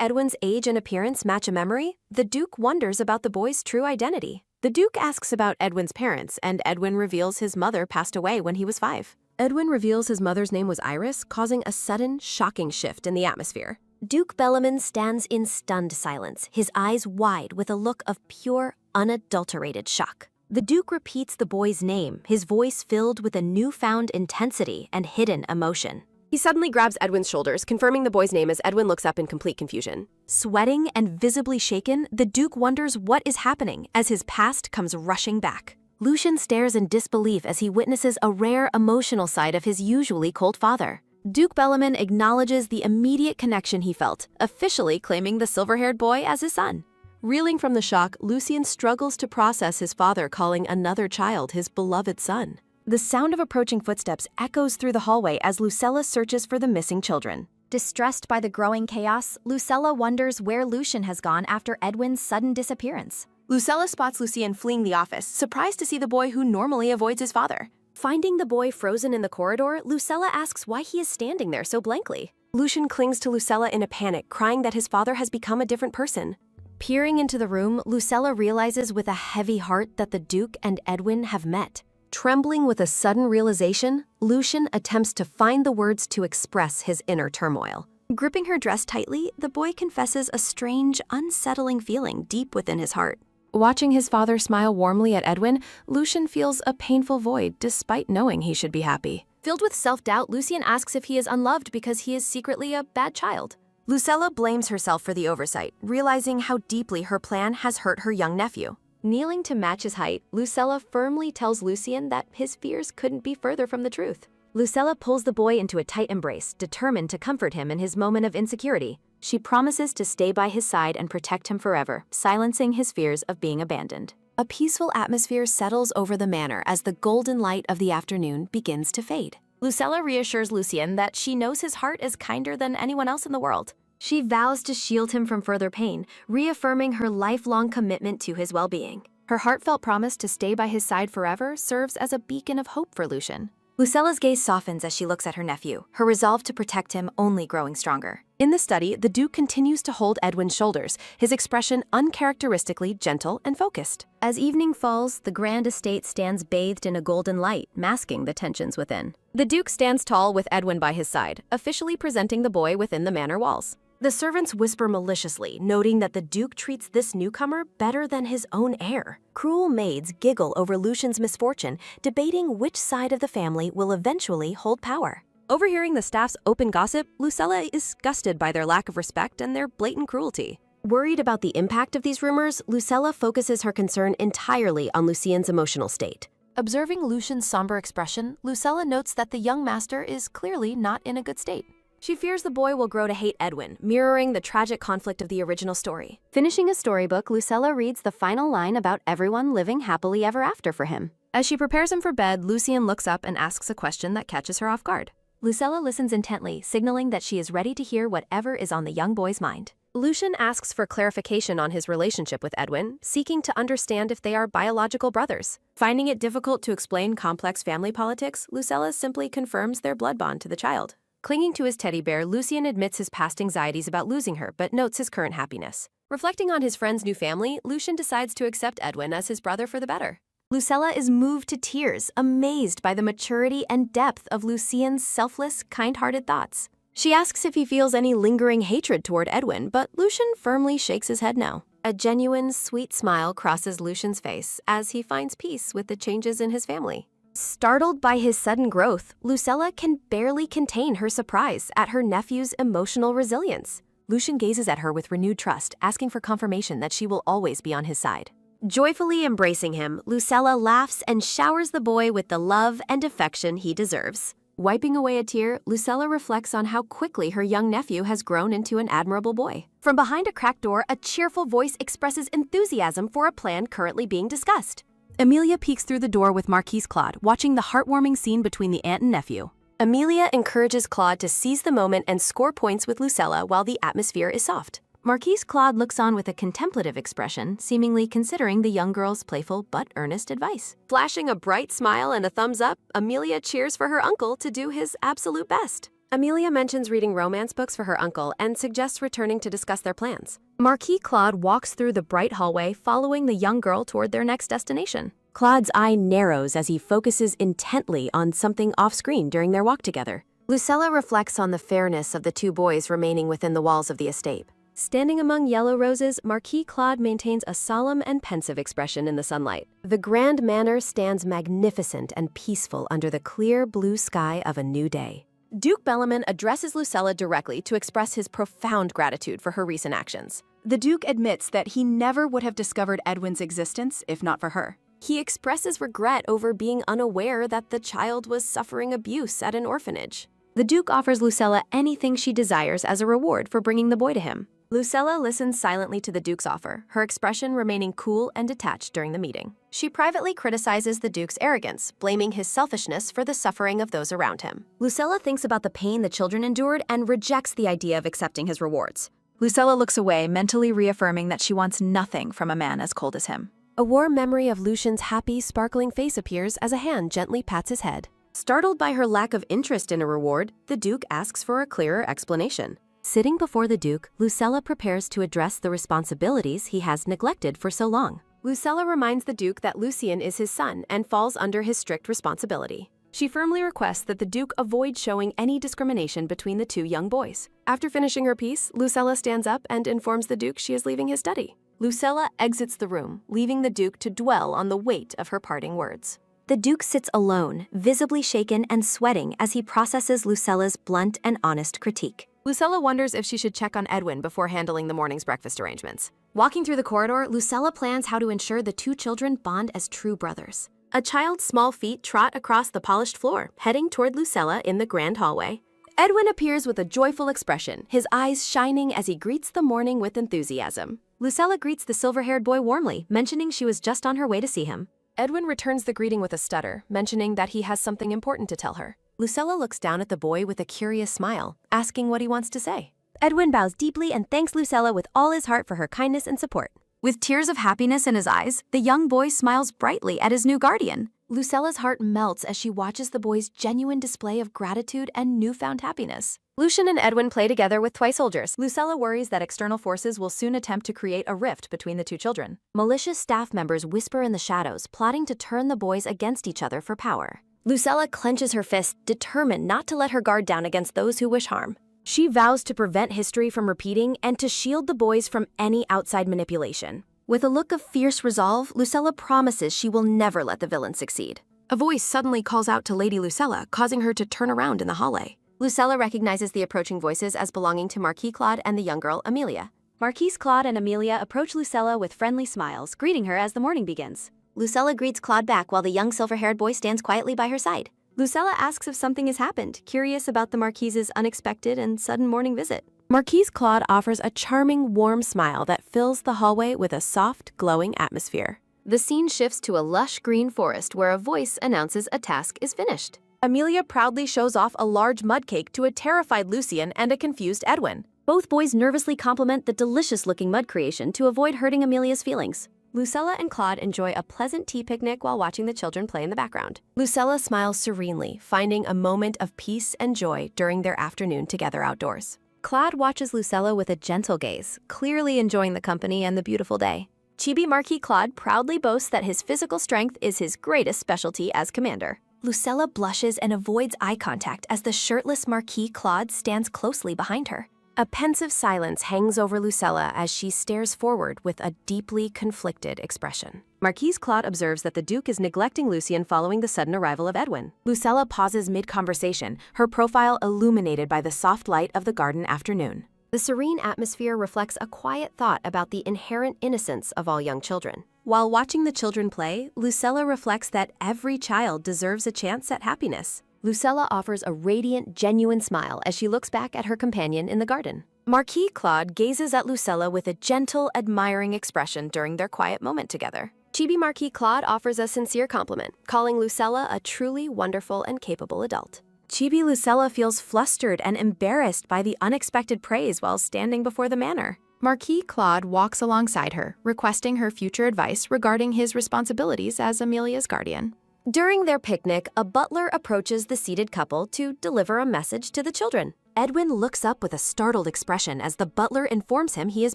Edwin's age and appearance match a memory, the Duke wonders about the boy's true identity. The Duke asks about Edwin's parents, and Edwin reveals his mother passed away when he was 5. Edwin reveals his mother's name was Iris, causing a sudden, shocking shift in the atmosphere. Duke Bellaman stands in stunned silence, his eyes wide with a look of pure, unadulterated shock. The Duke repeats the boy's name, his voice filled with a newfound intensity and hidden emotion. He suddenly grabs Edwin's shoulders, confirming the boy's name as Edwin looks up in complete confusion. Sweating and visibly shaken, the Duke wonders what is happening as his past comes rushing back. Lucian stares in disbelief as he witnesses a rare emotional side of his usually cold father. Duke Bellaman acknowledges the immediate connection he felt, officially claiming the silver-haired boy as his son. Reeling from the shock, Lucian struggles to process his father calling another child his beloved son. The sound of approaching footsteps echoes through the hallway as Lucella searches for the missing children. Distressed by the growing chaos, Lucella wonders where Lucian has gone after Edwin's sudden disappearance. Lucella spots Lucian fleeing the office, surprised to see the boy who normally avoids his father. Finding the boy frozen in the corridor, Lucella asks why he is standing there so blankly. Lucian clings to Lucella in a panic, crying that his father has become a different person. Peering into the room, Lucella realizes with a heavy heart that the Duke and Edwin have met. Trembling with a sudden realization, Lucian attempts to find the words to express his inner turmoil. Gripping her dress tightly, the boy confesses a strange, unsettling feeling deep within his heart. Watching his father smile warmly at Edwin, Lucian feels a painful void despite knowing he should be happy. Filled with self-doubt, Lucian asks if he is unloved because he is secretly a bad child. Lucella blames herself for the oversight, realizing how deeply her plan has hurt her young nephew. Kneeling to match his height, Lucella firmly tells Lucian that his fears couldn't be further from the truth. Lucella pulls the boy into a tight embrace, determined to comfort him in his moment of insecurity. She promises to stay by his side and protect him forever, silencing his fears of being abandoned. A peaceful atmosphere settles over the manor as the golden light of the afternoon begins to fade. Lucella reassures Lucien that she knows his heart is kinder than anyone else in the world. She vows to shield him from further pain, reaffirming her lifelong commitment to his well-being. Her heartfelt promise to stay by his side forever serves as a beacon of hope for Lucien. Lucella's gaze softens as she looks at her nephew, her resolve to protect him only growing stronger. In the study, the Duke continues to hold Edwin's shoulders, his expression uncharacteristically gentle and focused. As evening falls, the grand estate stands bathed in a golden light, masking the tensions within. The Duke stands tall with Edwin by his side, officially presenting the boy within the manor walls. The servants whisper maliciously, noting that the Duke treats this newcomer better than his own heir. Cruel maids giggle over Lucien's misfortune, debating which side of the family will eventually hold power. Overhearing the staff's open gossip, Lucella is disgusted by their lack of respect and their blatant cruelty. Worried about the impact of these rumors, Lucella focuses her concern entirely on Lucien's emotional state. Observing Lucien's somber expression, Lucella notes that the young master is clearly not in a good state. She fears the boy will grow to hate Edwin, mirroring the tragic conflict of the original story. Finishing a storybook, Lucella reads the final line about everyone living happily ever after for him. As she prepares him for bed, Lucien looks up and asks a question that catches her off guard. Lucella listens intently, signaling that she is ready to hear whatever is on the young boy's mind. Lucien asks for clarification on his relationship with Edwin, seeking to understand if they are biological brothers. Finding it difficult to explain complex family politics, Lucella simply confirms their blood bond to the child. Clinging to his teddy bear, Lucien admits his past anxieties about losing her, but notes his current happiness. Reflecting on his friend's new family, Lucien decides to accept Edwin as his brother for the better. Lucella is moved to tears, amazed by the maturity and depth of Lucien's selfless, kind-hearted thoughts. She asks if he feels any lingering hatred toward Edwin, but Lucien firmly shakes his head no. A genuine, sweet smile crosses Lucien's face as he finds peace with the changes in his family. Startled by his sudden growth, Lucella can barely contain her surprise at her nephew's emotional resilience. Lucien gazes at her with renewed trust, asking for confirmation that she will always be on his side. Joyfully embracing him, Lucella laughs and showers the boy with the love and affection he deserves. Wiping away a tear, Lucella reflects on how quickly her young nephew has grown into an admirable boy. From behind a cracked door, a cheerful voice expresses enthusiasm for a plan currently being discussed. Amelia peeks through the door with Marquis Claude, watching the heartwarming scene between the aunt and nephew. Amelia encourages Claude to seize the moment and score points with Lucella while the atmosphere is soft. Marquis Claude looks on with a contemplative expression, seemingly considering the young girl's playful but earnest advice. Flashing a bright smile and a thumbs up, Amelia cheers for her uncle to do his absolute best. Amelia mentions reading romance books for her uncle and suggests returning to discuss their plans. Marquis Claude walks through the bright hallway, following the young girl toward their next destination. Claude's eye narrows as he focuses intently on something off-screen during their walk together. Lucella reflects on the fairness of the two boys remaining within the walls of the estate. Standing among yellow roses, Marquis Claude maintains a solemn and pensive expression in the sunlight. The grand manor stands magnificent and peaceful under the clear blue sky of a new day. Duke Bellarmine addresses Lucella directly to express his profound gratitude for her recent actions. The Duke admits that he never would have discovered Edwin's existence if not for her. He expresses regret over being unaware that the child was suffering abuse at an orphanage. The Duke offers Lucella anything she desires as a reward for bringing the boy to him. Lucella listens silently to the Duke's offer, her expression remaining cool and detached during the meeting. She privately criticizes the Duke's arrogance, blaming his selfishness for the suffering of those around him. Lucella thinks about the pain the children endured and rejects the idea of accepting his rewards. Lucella looks away, mentally reaffirming that she wants nothing from a man as cold as him. A warm memory of Lucien's happy, sparkling face appears as a hand gently pats his head. Startled by her lack of interest in a reward, the Duke asks for a clearer explanation. Sitting before the Duke, Lucella prepares to address the responsibilities he has neglected for so long. Lucella reminds the Duke that Lucien is his son and falls under his strict responsibility. She firmly requests that the Duke avoid showing any discrimination between the two young boys. After finishing her piece, Lucella stands up and informs the Duke she is leaving his study. Lucella exits the room, leaving the Duke to dwell on the weight of her parting words. The Duke sits alone, visibly shaken and sweating as he processes Lucella's blunt and honest critique. Lucella wonders if she should check on Edwin before handling the morning's breakfast arrangements. Walking through the corridor, Lucella plans how to ensure the two children bond as true brothers. A child's small feet trot across the polished floor, heading toward Lucella in the grand hallway. Edwin appears with a joyful expression, his eyes shining as he greets the morning with enthusiasm. Lucella greets the silver-haired boy warmly, mentioning she was just on her way to see him. Edwin returns the greeting with a stutter, mentioning that he has something important to tell her. Lucella looks down at the boy with a curious smile, asking what he wants to say. Edwin bows deeply and thanks Lucella with all his heart for her kindness and support. With tears of happiness in his eyes, the young boy smiles brightly at his new guardian. Lucella's heart melts as she watches the boy's genuine display of gratitude and newfound happiness. Lucian and Edwin play together with toy soldiers. Lucella worries that external forces will soon attempt to create a rift between the two children. Malicious staff members whisper in the shadows, plotting to turn the boys against each other for power. Lucella clenches her fist, determined not to let her guard down against those who wish harm. She vows to prevent history from repeating and to shield the boys from any outside manipulation. With a look of fierce resolve, Lucella promises she will never let the villain succeed. A voice suddenly calls out to Lady Lucella, causing her to turn around in the hallway. Lucella recognizes the approaching voices as belonging to Marquis Claude and the young girl, Amelia. Marquis Claude and Amelia approach Lucella with friendly smiles, greeting her as the morning begins. Lucella greets Claude back while the young silver-haired boy stands quietly by her side. Lucella asks if something has happened, curious about the Marquise's unexpected and sudden morning visit. Marquis Claude offers a charming, warm smile that fills the hallway with a soft, glowing atmosphere. The scene shifts to a lush green forest where a voice announces a task is finished. Amelia proudly shows off a large mud cake to a terrified Lucian and a confused Edwin. Both boys nervously compliment the delicious-looking mud creation to avoid hurting Amelia's feelings. Lucella and Claude enjoy a pleasant tea picnic while watching the children play in the background. Lucella smiles serenely, finding a moment of peace and joy during their afternoon together outdoors. Claude watches Lucella with a gentle gaze, clearly enjoying the company and the beautiful day. Chibi Marquis Claude proudly boasts that his physical strength is his greatest specialty as commander. Lucella blushes and avoids eye contact as the shirtless Marquis Claude stands closely behind her. A pensive silence hangs over Lucella as she stares forward with a deeply conflicted expression. Marquis Claude observes that the Duke is neglecting Lucian following the sudden arrival of Edwin. Lucella pauses mid-conversation, her profile illuminated by the soft light of the garden afternoon. The serene atmosphere reflects a quiet thought about the inherent innocence of all young children. While watching the children play, Lucella reflects that every child deserves a chance at happiness. Lucella offers a radiant, genuine smile as she looks back at her companion in the garden. Marquis Claude gazes at Lucella with a gentle, admiring expression during their quiet moment together. Chibi Marquis Claude offers a sincere compliment, calling Lucella a truly wonderful and capable adult. Chibi Lucella feels flustered and embarrassed by the unexpected praise while standing before the manor. Marquis Claude walks alongside her, requesting her future advice regarding his responsibilities as Amelia's guardian. During their picnic, a butler approaches the seated couple to deliver a message to the children. Edwin looks up with a startled expression as the butler informs him he is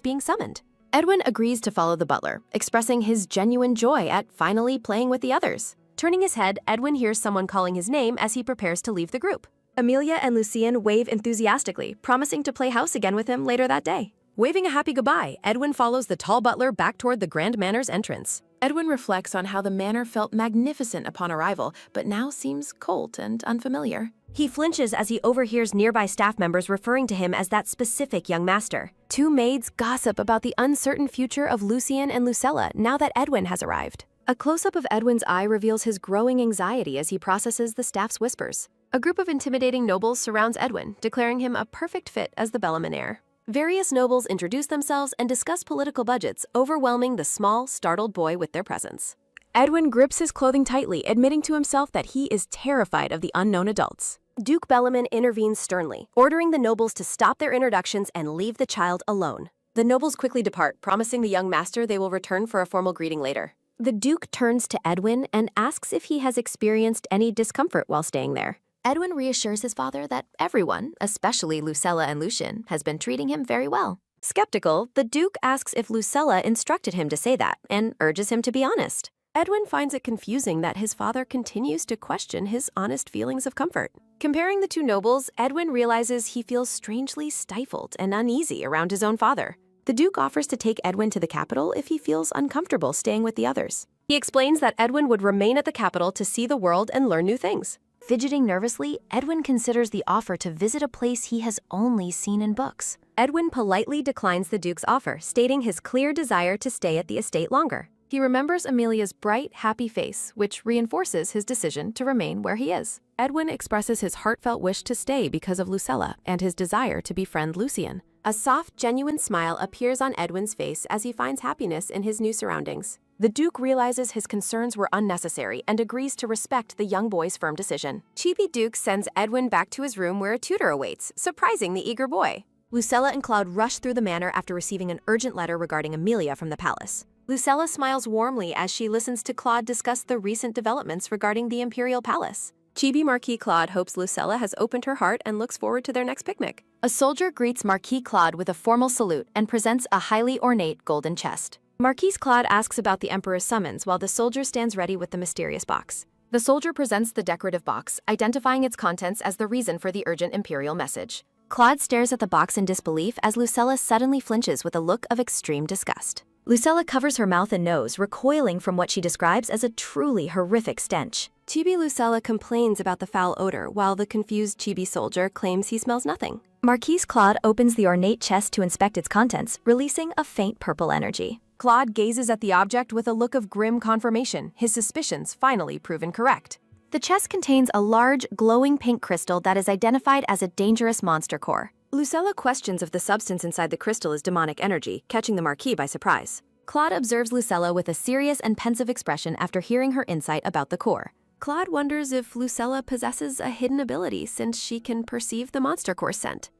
being summoned. Edwin agrees to follow the butler, expressing his genuine joy at finally playing with the others. Turning his head, Edwin hears someone calling his name as he prepares to leave the group. Amelia and Lucien wave enthusiastically, promising to play house again with him later that day. Waving a happy goodbye, Edwin follows the tall butler back toward the Grand Manor's entrance. Edwin reflects on how the manor felt magnificent upon arrival, but now seems cold and unfamiliar. He flinches as he overhears nearby staff members referring to him as that specific young master. Two maids gossip about the uncertain future of Lucian and Lucella now that Edwin has arrived. A close-up of Edwin's eye reveals his growing anxiety as he processes the staff's whispers. A group of intimidating nobles surrounds Edwin, declaring him a perfect fit as the Bellman heir. Various nobles introduce themselves and discuss political budgets, overwhelming the small, startled boy with their presence. Edwin grips his clothing tightly, admitting to himself that he is terrified of the unknown adults. Duke Bellman intervenes sternly, ordering the nobles to stop their introductions and leave the child alone. The nobles quickly depart, promising the young master they will return for a formal greeting later. The Duke turns to Edwin and asks if he has experienced any discomfort while staying there. Edwin reassures his father that everyone, especially Lucella and Lucian, has been treating him very well. Skeptical, the Duke asks if Lucella instructed him to say that and urges him to be honest. Edwin finds it confusing that his father continues to question his honest feelings of comfort. Comparing the two nobles, Edwin realizes he feels strangely stifled and uneasy around his own father. The Duke offers to take Edwin to the capital if he feels uncomfortable staying with the others. He explains that Edwin would remain at the capital to see the world and learn new things. Fidgeting nervously, Edwin considers the offer to visit a place he has only seen in books. Edwin politely declines the Duke's offer, stating his clear desire to stay at the estate longer. He remembers Amelia's bright, happy face, which reinforces his decision to remain where he is. Edwin expresses his heartfelt wish to stay because of Lucella and his desire to befriend Lucien. A soft, genuine smile appears on Edwin's face as he finds happiness in his new surroundings. The Duke realizes his concerns were unnecessary and agrees to respect the young boy's firm decision. Chibi Duke sends Edwin back to his room where a tutor awaits, surprising the eager boy. Lucella and Claude rush through the manor after receiving an urgent letter regarding Amelia from the palace. Lucella smiles warmly as she listens to Claude discuss the recent developments regarding the imperial palace. Chibi Marquis Claude hopes Lucella has opened her heart and looks forward to their next picnic. A soldier greets Marquis Claude with a formal salute and presents a highly ornate golden chest. Marquis Claude asks about the Emperor's summons while the soldier stands ready with the mysterious box. The soldier presents the decorative box, identifying its contents as the reason for the urgent imperial message. Claude stares at the box in disbelief as Lucella suddenly flinches with a look of extreme disgust. Lucella covers her mouth and nose, recoiling from what she describes as a truly horrific stench. Chibi Lucella complains about the foul odor, while the confused Chibi soldier claims he smells nothing. Marquis Claude opens the ornate chest to inspect its contents, releasing a faint purple energy. Claude gazes at the object with a look of grim confirmation, his suspicions finally proven correct. The chest contains a large, glowing pink crystal that is identified as a dangerous monster core. Lucella questions if the substance inside the crystal is demonic energy, catching the Marquis by surprise. Claude observes Lucella with a serious and pensive expression after hearing her insight about the core. Claude wonders if Lucella possesses a hidden ability since she can perceive the monster core scent.